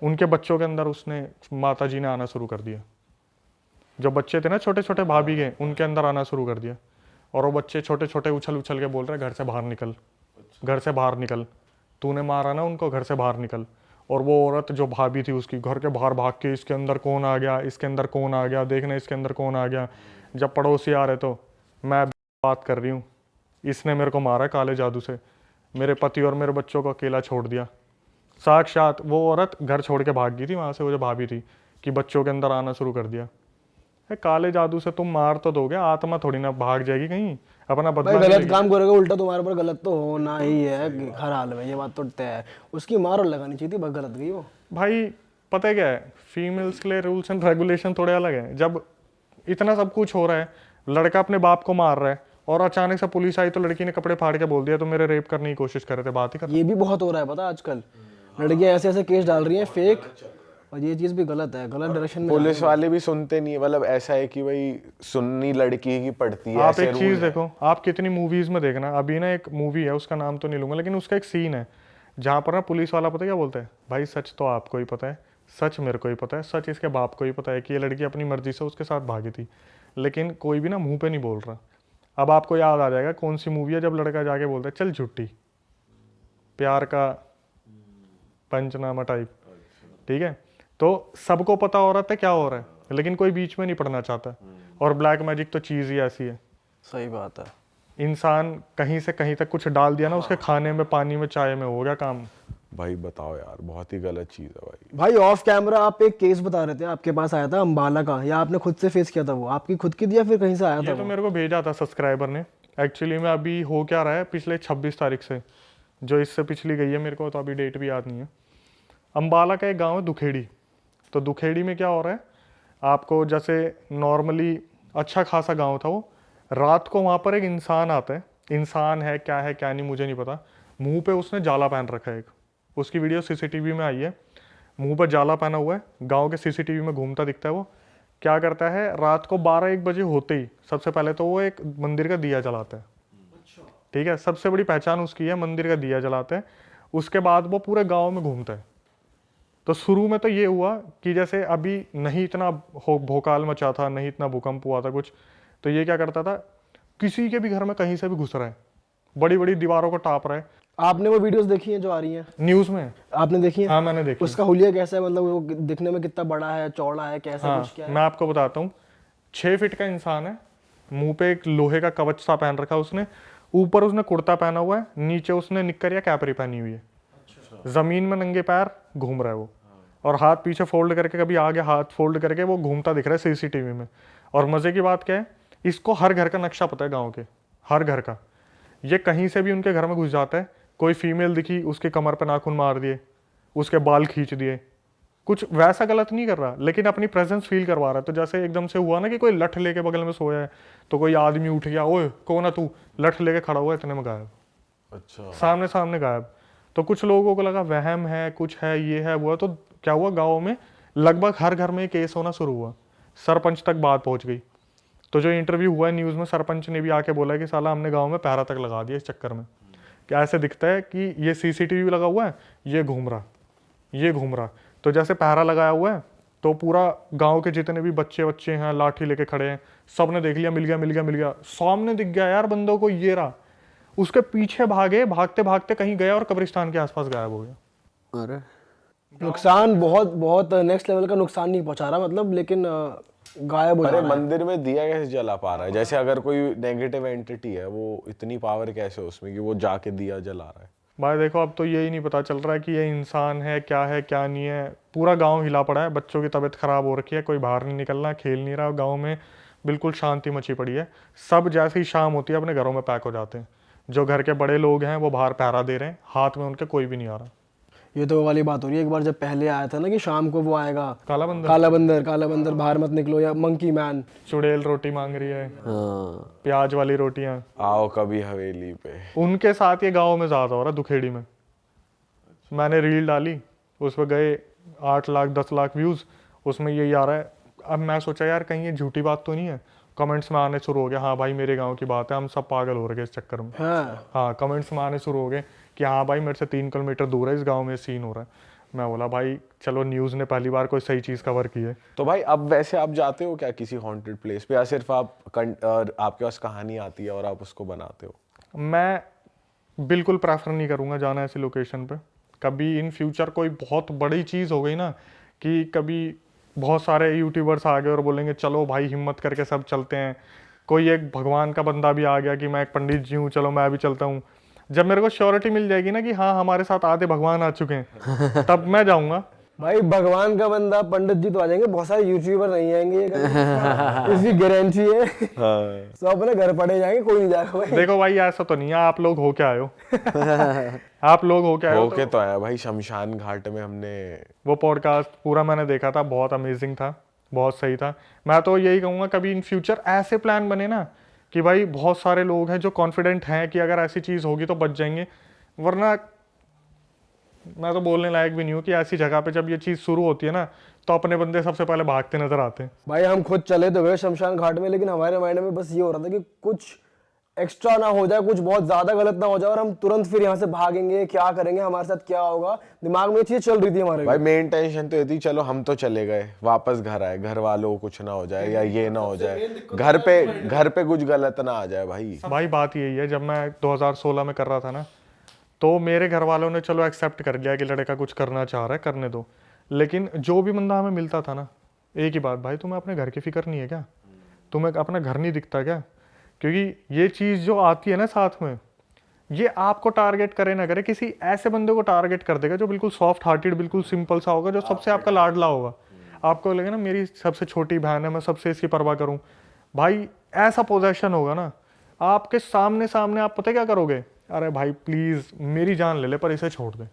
उनके बच्चों के अंदर उसने, माता जी ने आना शुरू कर दिया। जो बच्चे थे ना छोटे छोटे भाभी के, उनके अंदर आना शुरू कर दिया। और वो बच्चे छोटे छोटे उछल उछल के बोल रहे घर से बाहर निकल, घर से बाहर निकल, तूने मारा ना उनको, घर से बाहर निकल। और वो औरत जो भाभी थी उसकी, घर के बाहर भाग के इसके अंदर कौन आ गया, इसके अंदर कौन आ गया, देखना इसके अंदर कौन आ गया। जब पड़ोसी आ रहे तो मैं बात कर रही हूँ, इसने मेरे को मारा काले जादू से, मेरे पति और मेरे बच्चों को अकेला छोड़ दिया। साक्षात वो औरत घर छोड़ के भाग गई थी वहाँ से, वो जो भाभी थी, कि बच्चों के अंदर आना शुरू कर दिया। काले जादू से तुम मार तो दोगे, आत्मा थोड़ी ना भाग जाएगी कहीं, अपना बदला भाई नहीं गलत लेगी। काम करोगे उल्टा तुम्हारे ऊपर गलत तो होना ही है हर हाल में, ये बात तो तय है। उसकी मार और लगानी चाहिए थी, बस गलत गई वो। भाई पता है क्या है, फीमेल्स के लिए रूल्स एंड रेगुलेशन थोड़े अलग हैं। जब इतना सब कुछ हो रहा है, लड़का अपने बाप को मार रहा है, और अचानक से पुलिस आई तो लड़की ने कपड़े फाड़ के बोल दिया तो मेरे रेप करने की कोशिश कर रहे थे, बात ही कर। ये भी बहुत हो रहा है पता है आजकल, लड़कियां ऐसे ऐसे केस डाल रही हैं फेक, और ये चीज़ भी गलत है, गलत डायरेक्शन में। पुलिस वाले भी सुनते नहीं है, मतलब ऐसा है कि भाई सुन्नी लड़की की पड़ती है। आप एक चीज देखो, आप कितनी मूवीज में देखना, अभी ना एक मूवी है, उसका नाम तो नहीं लूंगा, लेकिन उसका एक सीन है जहाँ पर ना पुलिस वाला पता है क्या बोलता है, भाई सच तो आपको ही पता है, सच मेरे को ही पता है, सच इसके बाप को ही पता है कि ये लड़की अपनी मर्जी से उसके साथ भागी थी, लेकिन कोई भी ना मुंह पे नहीं बोल रहा। अब आपको याद आ जाएगा कौन सी मूवी है जब लड़का जाके बोलता है चल झुट्टी, प्यार का पंचनामा टाइप, ठीक है। तो सबको पता हो रहा था क्या हो रहा है, लेकिन कोई बीच में नहीं पड़ना चाहता। और ब्लैक मैजिक तो चीज़ ही ऐसी है, सही बात है। इंसान कहीं से कहीं तक कुछ डाल दिया ना, उसके खाने में, पानी में, चाय में, हो गया काम। भाई बताओ यार, बहुत ही गलत चीज है भाई। भाई ऑफ कैमरा आप एक केस बता रहे थे, आपके पास आया था अंबाला का, या आपने खुद से फेस किया था? वो आपकी खुद की थी या फिर कहीं से आया था? ये तो मेरे को भेजा था सब्सक्राइबर ने। एक्चुअली में अभी हो क्या रहा है, पिछले 26 तारीख से, जो इससे पिछली गई है, मेरे को तो अभी डेट भी याद नहीं है। अंबाला का एक गाँव है दुखेड़ी। तो दुखेड़ी में क्या हो रहा है, आपको जैसे नॉर्मली अच्छा खासा गांव था वो, रात को वहाँ पर एक इंसान आता है, इंसान है क्या नहीं मुझे नहीं पता, मुंह पे उसने जाला पहन रखा है एक, उसकी वीडियो सीसीटीवी में आई है, मुंह पर जाला पहना हुआ है, गांव के सीसीटीवी में घूमता दिखता है। वो क्या करता है, रात को 12-1 बजे होते ही सबसे पहले तो वो एक मंदिर का दिया जलाता है, ठीक है, सबसे बड़ी पहचान उसकी है, मंदिर का दिया जलाते हैं। उसके बाद वो पूरे गाँव में घूमता है। तो शुरू में तो ये हुआ कि जैसे अभी नहीं इतना भोकाल मचा था, नहीं इतना भूकंप हुआ था कुछ, तो ये क्या करता था, किसी के भी घर में कहीं से भी घुस रहा है, बड़ी बड़ी दीवारों को टाप रहा है। आपने वो वीडियोस देखी हैं जो आ रही हैं न्यूज़ में? आपने देखी है? हाँ मैंने देखी। उसका हुलिया कैसा है, मतलब वो दिखने में कितना बड़ा है, चौड़ा है, कैसा हाँ, कुछ क्या है? मैं आपको बताता हूँ। 6 फीट का इंसान है, मुंह पे एक लोहे का कवच सा पहन रखा है उसने, ऊपर उसने कुर्ता पहना हुआ है, नीचे उसने निक्कर या कैपरी पहनी हुई है, जमीन में नंगे पैर घूम रहा है वो, और हाथ पीछे फोल्ड करके, कभी आगे हाथ फोल्ड करके वो घूमता दिख रहा है सीसीटीवी में। और मजे की बात क्या है, इसको हर घर का नक्शा पता है, गांव के हर घर का। ये कहीं से भी उनके घर में घुस जाता है, कोई फीमेल दिखी उसके कमर पे नाखून मार दिए, उसके बाल खींच दिए, कुछ वैसा गलत नहीं कर रहा, लेकिन अपनी प्रेजेंस फील करवा रहा है। तो जैसे एकदम से हुआ ना कि कोई लठ लेके बगल में सोया है, तो कोई आदमी उठ गया, ओए कौन है तू, लठ लेके खड़ा हुआ है, इतने में गायब। अच्छा। सामने सामने गायब। तो कुछ लोगों को लगा वहम है, कुछ है, ये है वो है। तो क्या हुआ, गाँव में लगभग हर घर में केस होना शुरू हुआ, सरपंच तक बात पहुंच गई। तो जो इंटरव्यू हुआ है न्यूज़ में, सरपंच ने भी आके बोला कि साला हमने गांव में पहरा तक लगा दिया इस चक्कर में। क्या ऐसे दिखता है कि ये सीसीटीवी लगा हुआ है, ये घूम रहा। तो जैसे पहरा लगाया हुआ है, तो पूरा गांव के जितने भी बच्चे हैं लाठी लेके खड़े हैं, सब ने देख लिया, मिल गया, सामने दिख गया यार बंदों को, ये रहा। उसके पीछे भागते भागते कहीं गया और कब्रिस्तान के आसपास गायब हो गया। अरे नुकसान बहुत बहुत नेक्स्ट लेवल का नुकसान नहीं पहुंचा रहा मतलब, लेकिन गायब हो जा अरे रहा है। मंदिर में दिया कैसे जला पा रहा है? जैसे अगर कोई नेगेटिव एंटिटी है, वो इतनी पावर कैसे उसमें कि वो जाके दिया जला रहा है? भाई देखो, अब तो यही नहीं पता चल रहा है कि ये इंसान है क्या नहीं है। पूरा गांव हिला पड़ा है, बच्चों की तबीयत खराब हो रखी है, कोई बाहर नहीं निकलना, खेल नहीं रहा। गांव में बिल्कुल शांति मची पड़ी है। सब जैसे ही शाम होती है अपने घरों में पैक हो जाते हैं। जो घर के बड़े लोग हैं वो बाहर पहरा दे रहे हैं, हाथ में उनके कोई भी नहीं आ रहा। ये तो वो वाली बात हो रही है, एक बार जब पहले आया था ना कि शाम को वो आएगा, काला बंदर काला बंदर बाहर मत निकलो, या मंकी मैन, चुड़ैल रोटी मांग रही है, हाँ, प्याज वाली रोटियां, आओ कभी हवेली पे। उनके साथ ये गाँव में ज्यादा हो रहा है, दुखेड़ी में। मैंने रील डाली, उस पर गए 8 लाख 10 लाख व्यूज, उसमें यही आ रहा है। अब मैं सोचा यार कहीं ये झूठी बात तो नहीं है। कमेंट्स में आने शुरू हो गया, हाँ भाई मेरे गांव की बात है, हम सब पागल हो रहे हैं इस चक्कर में। हाँ, कमेंट्स में आने शुरू हो गए कि हाँ भाई मेरे से 3 किलोमीटर दूर है, इस गांव में सीन हो रहा है। मैं बोला भाई चलो, न्यूज़ ने पहली बार कोई सही चीज़ कवर की है। तो भाई अब वैसे आप जाते हो क्या किसी हॉन्टेड प्लेस पे, या सिर्फ आपके पास कहानी आती है और आप उसको बनाते हो? मैं बिल्कुल प्रेफर नहीं करूँगा जाना ऐसी लोकेशन पे। कभी इन फ्यूचर कोई बहुत बड़ी चीज़ हो गई ना, कि कभी बहुत सारे यूट्यूबर्स आ गए और बोलेंगे चलो भाई हिम्मत करके सब चलते हैं, कोई एक भगवान का बंदा भी आ गया कि मैं एक पंडित जी हूँ, चलो मैं भी चलता हूँ, जब मेरे को श्योरिटी मिल जाएगी ना कि हाँ हमारे साथ आधे भगवान आ चुके हैं, तब मैं जाऊँगा। भाई भगवान का बंदा पंडित जी तो आ जाएंगे, बहुत सारे यूट्यूबर नहीं आएंगे ये कभी। इसकी गारंटी है। सब अपने घर पड़े जाएंगे, कोई नहीं जाएगा भाई। देखो भाई ऐसा तो नहीं है, आप लोग हो क्या आए हो आप लोग हो क्या आए हो। होके तो आया भाई, शमशान घाट में हमने वो पॉडकास्ट पूरा मैंने देखा था, बहुत अमेजिंग था, बहुत सही था। मैं तो यही कहूँगा कभी इन फ्यूचर ऐसे प्लान बने ना कि भाई बहुत सारे लोग हैं जो कॉन्फिडेंट हैं कि अगर ऐसी चीज़ होगी तो बच जाएंगे, वरना मैं तो बोलने लायक भी नहीं हूँ कि ऐसी जगह पे जब ये चीज़ शुरू होती है ना, तो अपने बंदे सबसे पहले भागते नजर आते हैं। भाई हम खुद चले तो गए शमशान घाट में, लेकिन हमारे माइंड में बस ये हो रहा था कि कुछ एक्स्ट्रा ना हो जाए, कुछ बहुत ज्यादा गलत ना हो जाए और हम तुरंत फिर यहाँ से भागेंगे, क्या करेंगे, हमारे साथ क्या होगा, दिमाग में ये चीज चल रही थी हमारे। भाई मेन टेंशन तो ये थी, चलो हम तो चले गए, वापस घर आए, घर वालों को कुछ ना हो जाए या ये ना हो जाए, घर पे कुछ गलत ना आ जाए। भाई बात यही है, जब मैं 2016 में कर रहा था ना, तो मेरे घर वालों ने चलो एक्सेप्ट कर लिया कि लड़का कुछ करना चाह रहा है, करने दो। लेकिन जो भी बंदा हमें मिलता था ना, एक ही बात, भाई तुम्हें अपने घर की फिक्र नहीं है क्या, तुम्हें अपना घर नहीं दिखता क्या? क्योंकि ये चीज़ जो आती है ना साथ में, ये आपको टारगेट करे ना करे, किसी ऐसे बंदे को टारगेट कर देगा जो बिल्कुल सॉफ्ट हार्टेड, बिल्कुल सिंपल सा होगा, जो सबसे आपका लाडला होगा। आपको लगेगा ना मेरी सबसे छोटी बहन है, मैं सबसे इसकी परवाह करूँ। भाई ऐसा पोजेशन होगा ना आपके सामने सामने, आप पता क्या करोगे, अरे भाई प्लीज़ मेरी जान ले ले पर इसे छोड़ दे।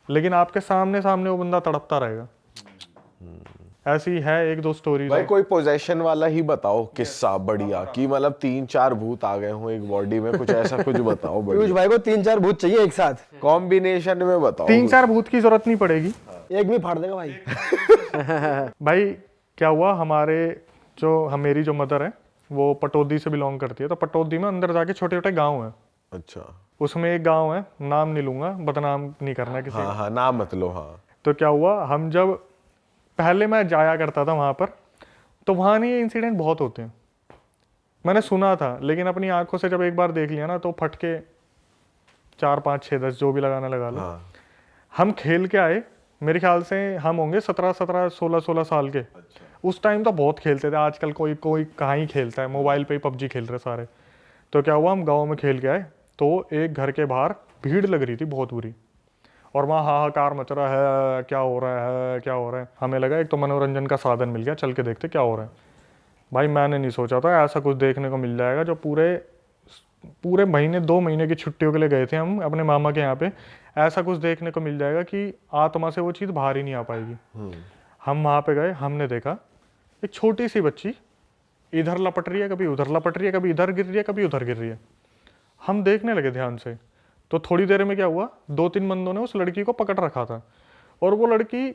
लेकिन आपके सामने सामने वो बंदा तड़पता रहेगा। ऐसी है एक दो स्टोरी। भाई कोई पोजेशन वाला ही बताओ किस्सा बढ़िया, कि मतलब 3-4 भूत आ गए हों एक बॉडी में, कुछ ऐसा कुछ बताओ पीयूष भाई को 3-4 भूत चाहिए एक साथ, कॉम्बिनेशन में बताओ। 3-4 भूत की जरूरत नहीं पड़ेगी, एक भी फाड़ देगा भाई। भाई क्या हुआ, मेरी जो मदर है वो पटौदी से बिलोंग करती है। तो पटौदी में अंदर जाके छोटे छोटे गाँव हैं। अच्छा। उसमें एक गाँव है, नाम नहीं लूंगा, बदनाम नहीं करना किसी। हाँ नाम मत लो। हाँ तो क्या हुआ, हम जब पहले मैं जाया करता था वहाँ पर, तो वहाँ नहीं ये इंसिडेंट बहुत होते हैं, मैंने सुना था, लेकिन अपनी आंखों से जब एक बार देख लिया ना, तो फटके 4 5 6 10 जो भी लगाना लगा लो। हाँ। हम खेल के आए, मेरे ख्याल से हम होंगे 17 16 साल के। उस टाइम तो बहुत खेलते थे, आजकल कोई कहाँ ही खेलता है, मोबाइल पे ही पबजी खेल रहे सारे। तो क्या हुआ, हम गाँव में खेल के आए, तो एक घर के बाहर भीड़ लग रही थी बहुत बुरी, और वहाँ हाहाकार मच रहा है, क्या हो रहा है। हमें लगा एक तो मनोरंजन का साधन मिल गया, चल के देखते क्या हो रहा है। भाई मैंने नहीं सोचा था ऐसा कुछ देखने को मिल जाएगा, जो पूरे पूरे महीने 2 महीने की छुट्टियों के लिए गए थे हम अपने मामा के यहाँ पे, ऐसा कुछ देखने को मिल जाएगा कि आत्मा से वो चीज़ बाहर ही नहीं आ पाएगी। हम वहाँ पे गए, हमने देखा एक छोटी सी बच्ची इधर लपट रही है, कभी उधर लपट रही है, कभी इधर गिर रही है, कभी उधर गिर रही है। हम देखने लगे ध्यान से, तो थोड़ी देर में क्या हुआ, 2-3 बंदों ने उस लड़की को पकड़ रखा था और वो लड़की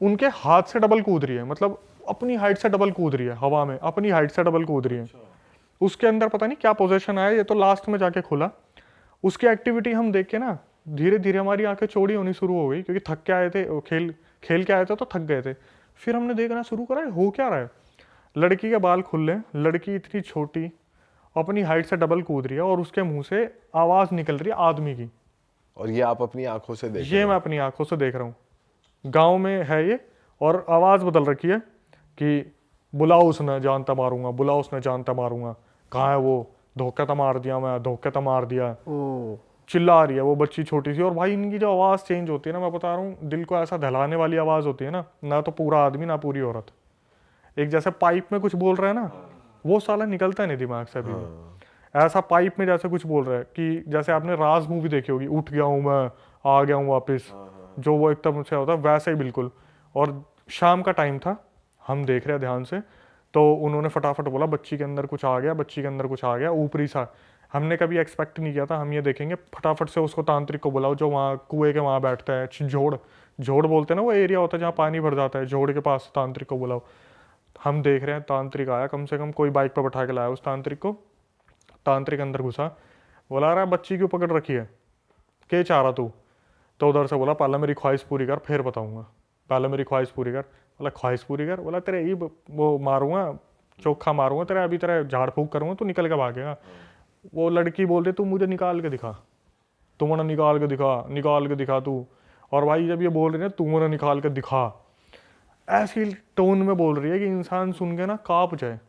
उनके हाथ से डबल कूद रही है, मतलब अपनी हाइट से डबल कूद रही है हवा में, अपनी हाइट से डबल कूद रही है। उसके अंदर पता नहीं क्या पोजीशन आया, ये तो लास्ट में जाके खुला। उसकी एक्टिविटी हम देख के ना धीरे धीरे हमारी आंखें चौड़ी होनी शुरू हो गई, क्योंकि थक के आए थे, खेल के आए थे तो थक गए थे। फिर हमने देखना शुरू करा हो क्या रहा है। लड़की के बाल खुले, लड़की इतनी छोटी अपनी हाइट से डबल कूद रही है और उसके मुंह से आवाज निकल रही है आदमी की। और ये आप अपनी आंखों से देख ये मैं अपनी आंखों से देख रहा हूँ, गांव में है ये। और आवाज बदल रखी है कि बुलाओ उसने जानता मारूंगा, बुलाओ उसने जानता मारूंगा, कहाँ है वो, धोखा तो मार दिया मैं, धोखा तो मार दिया, चिल्ला रही है वो बच्ची छोटी सी। और भाई इनकी जो आवाज चेंज होती है ना, मैं बता रहा हूँ, दिल को ऐसा दहलाने वाली आवाज होती है ना तो पूरा आदमी ना पूरी औरत, एक जैसे पाइप में कुछ बोल रहा है ना, वो साला निकलता नहीं दिमाग से अभी भी। ऐसा पाइप में जैसे कुछ बोल रहा है कि जैसे आपने राज मूवी देखी होगी, उठ गया हूँ मैं, आ गया हूँ वापस, जो वो एकदम से होता है वैसे ही बिल्कुल। और शाम का टाइम था, हम देख रहे हैं ध्यान से, तो उन्होंने फटाफट बोला बच्ची के अंदर कुछ आ गया, बच्ची के अंदर कुछ आ गया ऊपरी सा। हमने कभी एक्सपेक्ट नहीं किया था हम ये देखेंगे, फटाफट से उसको तांत्रिक को बुलाओ जो वहाँ कुएं के वहाँ बैठता है, झोड़ बोलते हैं ना वो एरिया होता है जहाँ पानी भर जाता है, झोड़ के पास तांत्रिक को बुलाओ। हम देख रहे हैं तांत्रिक आया, कम से कम कोई बाइक पर बैठा के लाया उस तांत्रिक को। तांत्रिक अंदर घुसा, बोला रहा बच्ची क्यों पकड़ रखी है, क्या चाह रहा तू? तो उधर से बोला पहले मेरी ख्वाहिश पूरी कर फिर बताऊंगा, पहले मेरी ख्वाहिश पूरी कर। बोला ख्वाहिश पूरी कर? बोला तेरे ही वो मारूंगा, चोखा मारूंगा तेरे, अभी तेरे झाड़ फूक करूंगा, तू निकल के भागेगा। वो लड़की बोल रही तू मुझे निकाल के दिखा, तू मुझे निकाल के दिखा, निकाल के दिखा तू। और भाई जब ये बोल रही है तू मुझे निकाल के दिखा, ऐसी टोन में बोल रही है कि इंसान सुन के ना कांप जाए।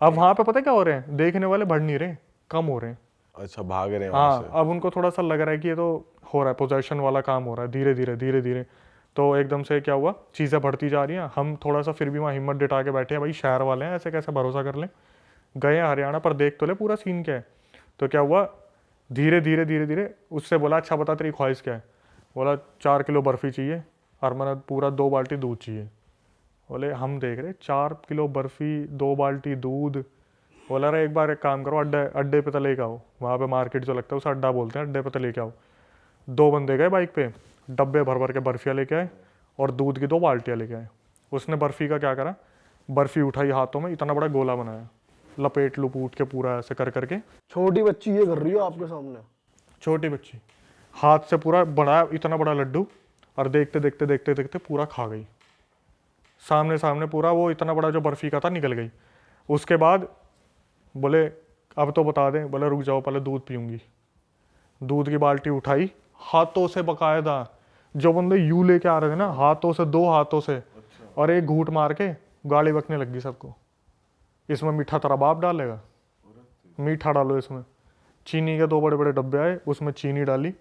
अब वहां पे पता क्या हो रहे हैं, देखने वाले बढ़ नहीं रहे, कम हो रहे हैं। अच्छा, भाग रहे हैं वहां से। हाँ, अब उनको थोड़ा सा लग रहा है कि ये तो हो रहा है, पोजेशन वाला काम हो रहा है धीरे धीरे धीरे धीरे। तो एकदम से क्या हुआ, चीज़ें बढ़ती जा रही हैं। हम थोड़ा सा फिर भी वहाँ हिम्मत जुटा के बैठे हैं, भाई शहर वाले हैं, ऐसे कैसे भरोसा कर लें। गए हरियाणा पर, देख तो ले पूरा सीन क्या है। तो क्या हुआ, धीरे धीरे धीरे धीरे उससे बोला अच्छा बता तेरी ख्वाहिश क्या है। बोला 4 किलो बर्फ़ी चाहिए और मैंने पूरा 2 बाल्टी दूध चाहिए। बोले हम देख रहे 4 किलो बर्फ़ी 2 बाल्टी दूध। बोला रहा एक बार एक काम करो, अड्डे पे तो लेके आओ, वहाँ पे मार्केट जो लगता है उसे अड्डा बोलते हैं, अड्डे पे तो लेके आओ। 2 बंदे गए बाइक पे, डब्बे भर भर के बर्फ़ियाँ लेके आए और दूध की 2 बाल्टियाँ लेके आए। उसने बर्फ़ी का क्या करा, बर्फ़ी उठाई हाथों में, इतना बड़ा गोला बनाया, लपेट लुपूट के पूरा ऐसे कर करके। छोटी बच्ची ये कर रही हो आपके सामने, छोटी बच्ची हाथ से पूरा बनाया इतना बड़ा लड्डू, और देखते देखते देखते देखते पूरा खा गई सामने सामने पूरा। वो इतना बड़ा जो बर्फ़ी का था निकल गई। उसके बाद बोले अब तो बता दें। बोले रुक जाओ पहले दूध पीऊँगी। दूध की बाल्टी उठाई, हाथों से बकायदा, जो बंदे यू लेके आ रहे थे ना, हाथों से, 2 हाथों से, और एक घूंट मार के गाली बकने लग गई सबको। इसमें मीठा तेरा बाप डालेगा, मीठा डालो इसमें। चीनी के 2 बड़े बड़े डब्बे आए, उसमें चीनी डाली,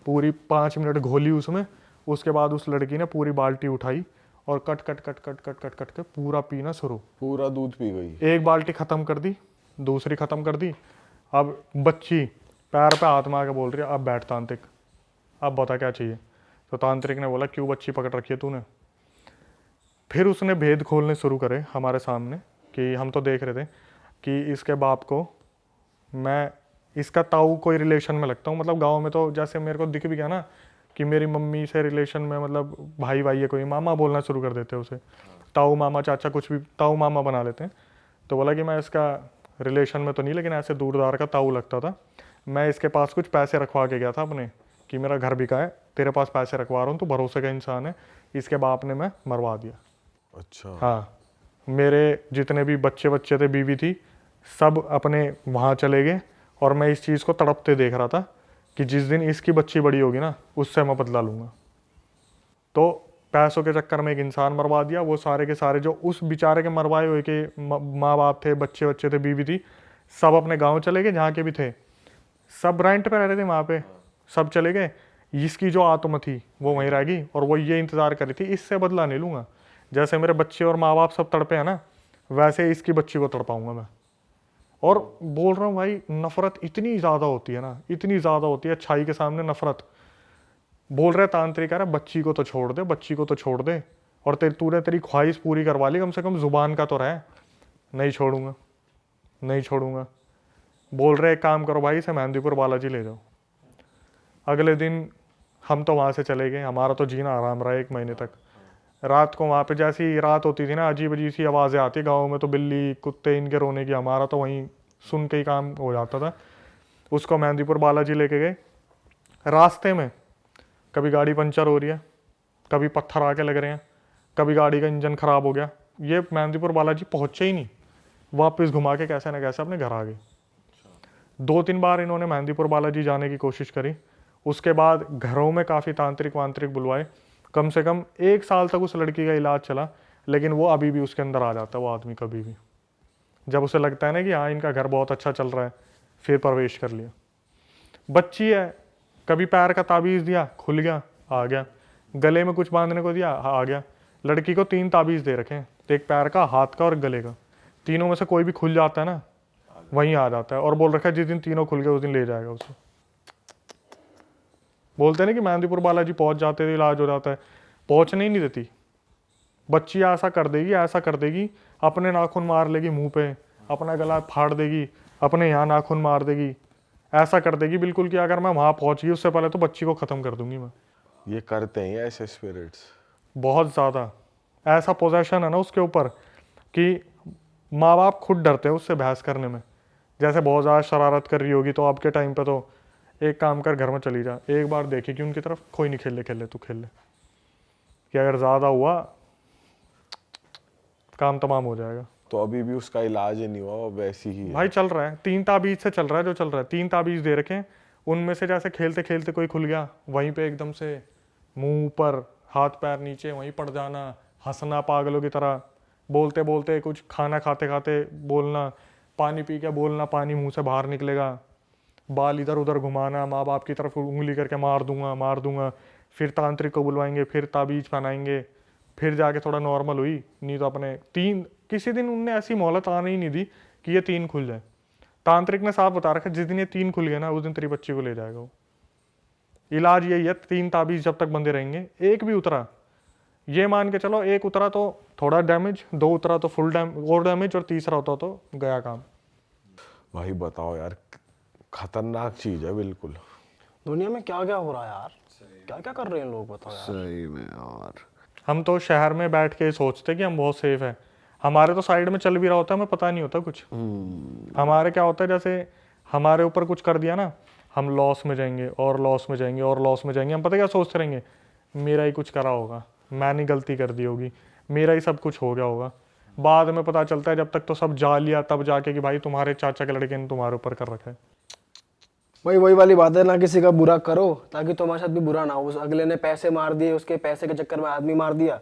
पूरी 5 मिनट घोली उसमें। उसके बाद उस लड़की ने पूरी बाल्टी उठाई और cut cut cut cut cut cut cut के पूरा पीना शुरू। पूरा दूध पी गई। एक बाल्टी ख़त्म कर दी, दूसरी ख़त्म कर दी। अब बच्ची पैर पे हाथ मार के बोल रही है अब बैठ तांत्रिक, अब बता क्या चाहिए। तो तांत्रिक ने बोला क्यों बच्ची पकड़ रखी है तूने। फिर उसने भेद खोलने शुरू करे हमारे सामने, कि हम तो देख रहे थे कि इसके बाप को मैं, इसका ताऊ कोई रिलेशन में लगता हूँ। मतलब गांव में तो जैसे मेरे को दिख भी गया ना कि मेरी मम्मी से रिलेशन में, मतलब भाई भाई है कोई, मामा बोलना शुरू कर देते हैं उसे, ताऊ मामा चाचा कुछ भी ताऊ मामा बना लेते हैं। तो बोला कि मैं इसका रिलेशन में तो नहीं, लेकिन ऐसे दूरदार का ताऊ लगता था। मैं इसके पास कुछ पैसे रखवा के गया था अपने, कि मेरा घर बिका है, तेरे पास पैसे रखवा रहा हूँ, तो भरोसे का इंसान है। इसके बाप ने मैं मरवा दिया। अच्छा। हाँ, मेरे जितने भी बच्चे थे, बीवी थी, सब अपने वहाँ चले गए। और मैं इस चीज़ को तड़पते देख रहा था कि जिस दिन इसकी बच्ची बड़ी होगी ना, उससे मैं बदला लूँगा। तो पैसों के चक्कर में एक इंसान मरवा दिया। वो सारे के सारे जो उस बेचारे के मरवाए हुए के माँ बाप थे, बच्चे थे, बीवी थी, सब अपने गांव चले गए, जहाँ के भी थे। सब रेंट पे रह रहे थे वहाँ पे, सब चले गए। इसकी जो आत्मा थी वो वहीं रह गई, और वो ये इंतज़ार कर रही थी इससे बदला नहीं लूँगा। जैसे मेरे बच्चे और माँ बाप सब तड़पे हैं ना, वैसे इसकी बच्ची को तड़पाऊँगा मैं। और बोल रहा हूँ भाई, नफरत इतनी ज़्यादा होती है ना, इतनी ज़्यादा होती है अच्छाई के सामने नफरत। बोल रहे तांत्रिक, अरे बच्ची को तो छोड़ दे, बच्ची को तो छोड़ दे, और तूने तेरी ख्वाहिश पूरी करवा ली, कम से कम जुबान का तो रहे। नहीं छोड़ूंगा, नहीं छोड़ूंगा। बोल रहे एक काम करो भाई, इसे मेहंदीपुर बालाजी ले जाओ। अगले दिन हम तो वहाँ से चले गए, हमारा तो जीना आराम रहा 1 महीने तक। रात को वहाँ पे जैसी रात होती थी ना, अजीब अजीब सी आवाज़ें आती, गाँव में तो बिल्ली कुत्ते इनके रोने की, हमारा तो वहीं सुन के ही काम हो जाता था। उसको मेहंदीपुर बालाजी लेके गए। रास्ते में कभी गाड़ी पंचर हो रही है, कभी पत्थर आके लग रहे हैं, कभी गाड़ी का इंजन ख़राब हो गया। ये मेहंदीपुर बालाजी पहुँचे ही नहीं, वापस घुमा के कैसे ना कैसे अपने घर आ गए। 2-3 बार इन्होंने मेहंदीपुर बालाजी जाने की कोशिश करी। उसके बाद घरों में काफ़ी तांत्रिक वांत्रिक बुलवाए। कम से कम 1 साल तक उस लड़की का इलाज चला, लेकिन वो अभी भी उसके अंदर आ जाता है, वो आदमी कभी भी। जब उसे लगता है ना कि हाँ इनका घर बहुत अच्छा चल रहा है, फिर प्रवेश कर लिया। बच्ची है, कभी पैर का ताबीज़ दिया, खुल गया, आ गया। गले में कुछ बांधने को दिया, आ गया। लड़की को 3 ताबीज़ दे रखे हैं, एक पैर का, हाथ का और गले का। तीनों में से कोई भी खुल जाता है ना, वहीं आ जाता है। और बोल रखा है जिस दिन तीनों खुल गए उस दिन ले जाएगा उसे। बोलते हैं ना कि मेहंदीपुर बालाजी पहुंच जाते थे, इलाज हो जाता है, पहुंचने ही नहीं देती। बच्ची ऐसा कर देगी, ऐसा कर देगी, अपने नाखून मार लेगी मुंह पे, अपना गला फाड़ देगी, अपने यहाँ नाखून मार देगी, ऐसा कर देगी बिल्कुल कि अगर मैं वहां पहुंच गई उससे पहले तो बच्ची को खत्म कर दूंगी मैं। ये करते हैं ऐसे स्पिरिट्स बहुत ज़्यादा। ऐसा पोजेशन है ना उसके ऊपर कि माँ बाप खुद डरते हैं उससे बहस करने में। जैसे बहुत ज़्यादा शरारत कर रही होगी तो आपके टाइम पे तो एक काम कर, घर में चली जा, एक बार देखी कि उनकी तरफ, कोई नहीं, खेल ले तू खेल ले, कि अगर ज़्यादा हुआ काम तमाम हो जाएगा। तो अभी भी उसका इलाज ही नहीं हुआ, वैसी ही है। भाई चल रहा है, 3 ताबीज़ से चल रहा है जो चल रहा है। 3 ताबीज़ दे रखे हैं, उनमें से जैसे खेलते खेलते कोई खुल गया, वहीं पे एकदम से मुंह ऊपर, हाथ पैर नीचे, वहीं पड़ जाना, हंसना पागलों की तरह, बोलते बोलते कुछ, खाना खाते खाते बोलना, पानी पी के बोलना, पानी मुंह से बाहर निकलेगा, बाल इधर उधर घुमाना, माँ बाप की तरफ उंगली करके मार दूंगा मार दूंगा। फिर तांत्रिक को बुलवाएंगे, फिर ताबीज पहनाएंगे, फिर जाके थोड़ा नॉर्मल हुई, नहीं तो अपने 3, किसी दिन उनने ऐसी मोहलत आने ही नहीं दी कि ये 3 खुल जाए। तांत्रिक ने साफ बता रखा जिस दिन ये 3 खुल गए ना उस दिन तेरी बच्ची को ले जाएगा वो। इलाज यही है, 3 ताबीज जब तक बंदे रहेंगे। एक भी उतरा, ये मान के चलो, एक उतरा तो थोड़ा डैमेज, 2 उतरा तो फुल डैमेज, और तीसरा होता तो गया काम। भाई बताओ यार, खतरनाक चीज है बिल्कुल। दुनिया में क्या क्या हो रहा है यार, क्या क्या कर रहे हैं लोग, बताओ यार। सही में यार। हम तो शहर में बैठ के सोचते कि हम बहुत सेफ है, हमारे तो साइड में चल भी रहा होता है, हमें पता नहीं होता कुछ। हमारे क्या होता है, जैसे हमारे ऊपर कुछ कर दिया ना, हम लॉस में जाएंगे और लॉस में जाएंगे और लॉस में जाएंगे। हम पता क्या सोचते रहेंगे, मेरा ही कुछ करा होगा, मैंने गलती कर दी होगी, मेरा ही सब कुछ हो गया होगा। बाद में पता चलता है जब तक तो सब जा लिया तब जाके कि भाई तुम्हारे चाचा के लड़के ने तुम्हारे ऊपर कर रखा है। वही वाली बात है ना, किसी का बुरा करो ताकि तुम्हारे साथ भी बुरा ना हो। उस अगले ने पैसे मार दिए, उसके पैसे के चक्कर में आदमी मार दिया,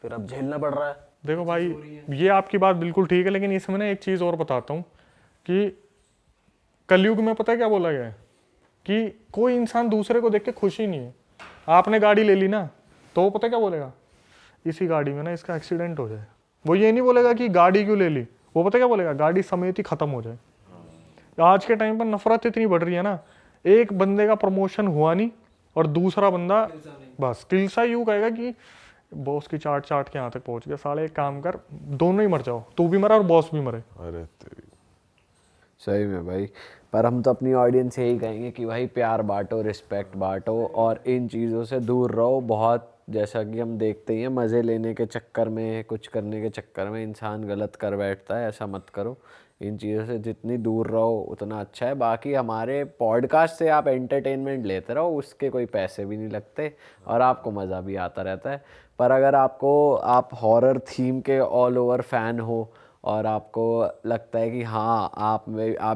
फिर अब झेलना पड़ रहा है। देखो भाई, ये आपकी बात बिल्कुल ठीक है, लेकिन इसमें ना एक चीज़ और बताता हूँ कि कलयुग में पता है क्या बोला गया है कि कोई इंसान दूसरे को देख के खुश ही नहीं है। आपने गाड़ी ले ली ना, तो वो पता क्या बोलेगा, इसी गाड़ी में ना इसका एक्सीडेंट हो जाए। वो ये नहीं बोलेगा कि गाड़ी क्यों ले ली, वो पता क्या बोलेगा, गाड़ी समेत ही खत्म हो जाए। आज के टाइम पर नफरत इतनी बढ़ रही है ना, एक बंदे का प्रमोशन हुआ नहीं और दूसरा बंदा बस तिलसा यूं कहेगा कि बॉस की चाट चाट के यहाँ तक पहुंच गया। साले एक काम कर, दोनों ही मर जाओ, तू भी मरा और बॉस भी मरे। अरे तेरी। सही में भाई, पर हम तो अपनी ऑडियंस से यही कहेंगे कि भाई प्यार बांटो, रिस्पेक्ट बांटो और इन चीज़ों से दूर रहो। बहुत जैसा कि हम देखते ही हैं, मज़े लेने के चक्कर में, कुछ करने के चक्कर में इंसान गलत कर बैठता है। ऐसा मत करो, इन चीज़ों से जितनी दूर रहो उतना अच्छा है। बाकी हमारे पॉडकास्ट से आप एंटरटेनमेंट लेते रहो, उसके कोई पैसे भी नहीं लगते और आपको मज़ा भी आता रहता है। पर अगर आप हॉरर थीम के ऑल ओवर फ़ैन हो और आपको लगता है कि हाँ आप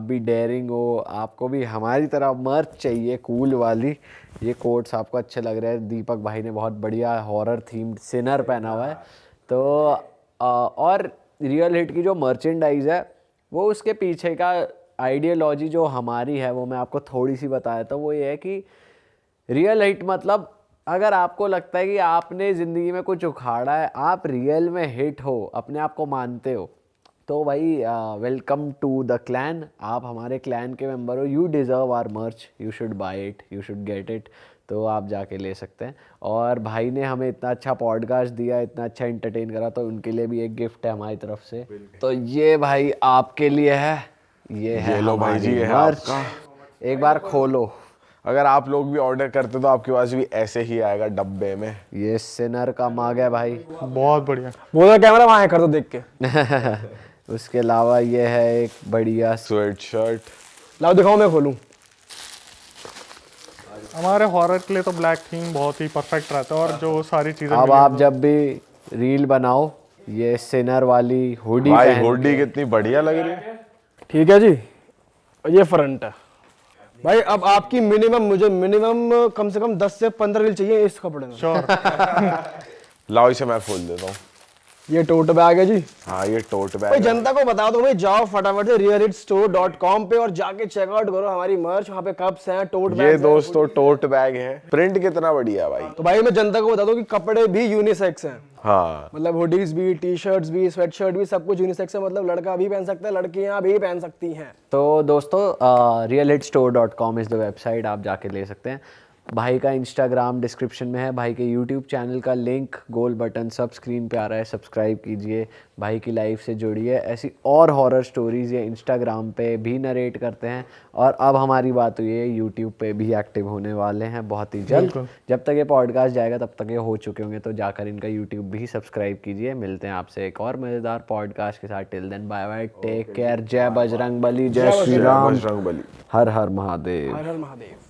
भी डेयरिंग हो, आपको भी हमारी तरह मर्च चाहिए कूल वाली, ये कोट्स आपको अच्छे लग रहे हैं, दीपक भाई ने बहुत बढ़िया हॉरर थीम्ड सिनर पहना हुआ है, तो और रियल हिट की जो मर्चेंडाइज है वो उसके पीछे का आइडियोलॉजी जो हमारी है वो मैं आपको थोड़ी सी बताया था। वो ये है कि रियल हिट मतलब अगर आपको लगता है कि आपने ज़िंदगी में कुछ उखाड़ा है, आप रियल में हिट हो, अपने आप को मानते हो, तो भाई वेलकम टू द क्लैन। आप हमारे क्लैन के मेंबर हो, यू डिज़र्व आवर मर्च, you should buy it, you should get it. तो आप जाके ले सकते हैं। और भाई ने हमें इतना अच्छा पॉडकास्ट दिया, इतना अच्छा एंटरटेन करा, तो उनके लिए भी एक गिफ्ट है हमारी तरफ से। तो ये भाई आपके लिए है, ये है लो भाई जी, ये है मर्च। आपका। एक बार खोलो। अगर आप लोग भी ऑर्डर करते तो आपके पास भी ऐसे ही आएगा डब्बे में। ये सिनर का मग है भाई। बहुत बढ़िया। वो तो कैमरा वहाँ है, कर दो देख के। उसके अलावा ये है एक बढ़िया स्वेट शर्ट। लाओ दिखाओ, मैं खोलूँ। हमारे हॉरर के लिए तो ब्लैक थीम बहुत ही परफेक्ट रहता है, और जो सारी चीज़ें अब आप जब भी रील बनाओ, ये सिनर वाली हुडी भाई पहन हुडी कितनी बढ़िया लग रही है। ठीक है जी, ये फ्रंट है भाई। अब आपकी मुझे मिनिमम कम से कम 10 से 15 रील चाहिए इस कपड़े में। श्योर। लाओ इसे मैं खोल देता हूँ। ये टोट बैग है जी। हाँ ये टोट भाई बैग। जनता को बता दो भाई, जाओ फटाफट से realitstore.com पे और जाके चेकआउट करो हमारी मर्च। वहाँ पे कप्स हैं, टोट बैग। ये दोस्तों टोट बैग है, प्रिंट कितना बढ़िया है भाई। तो भाई मैं जनता को बता दूं कि कपड़े भी यूनिसेक्स हैं। हाँ मतलब हुडीज भी, टी शर्ट्स भी, स्वेट शर्ट भी, सब कुछ यूनिसेक्स है। मतलब लड़का भी पहन सकता है, लड़कियां भी पहन सकती हैं। तो दोस्तों realitstore.com इज़ द वेबसाइट, आप जाके ले सकते हैं। भाई का इंस्टाग्राम डिस्क्रिप्शन में है, भाई के यूट्यूब चैनल का लिंक, गोल बटन सब स्क्रीन पे आ रहा है, सब्सक्राइब कीजिए, भाई की लाइफ से जुड़िए। ऐसी और हॉरर स्टोरीज़ ये इंस्टाग्राम पे भी नरेट करते हैं, और अब हमारी बात हुई है यूट्यूब पे भी एक्टिव होने वाले हैं बहुत ही जल्द। जब तक ये पॉडकास्ट जाएगा तब तक ये हो चुके होंगे, तो जाकर इनका यूट्यूब भी सब्सक्राइब कीजिए। मिलते हैं आपसे एक और मज़ेदार पॉडकास्ट के साथ। Till then bye bye, take care. जय बजरंग बली, जय श्री राम, बजरंग बली। हर हर महादेव। हर हर महादेव।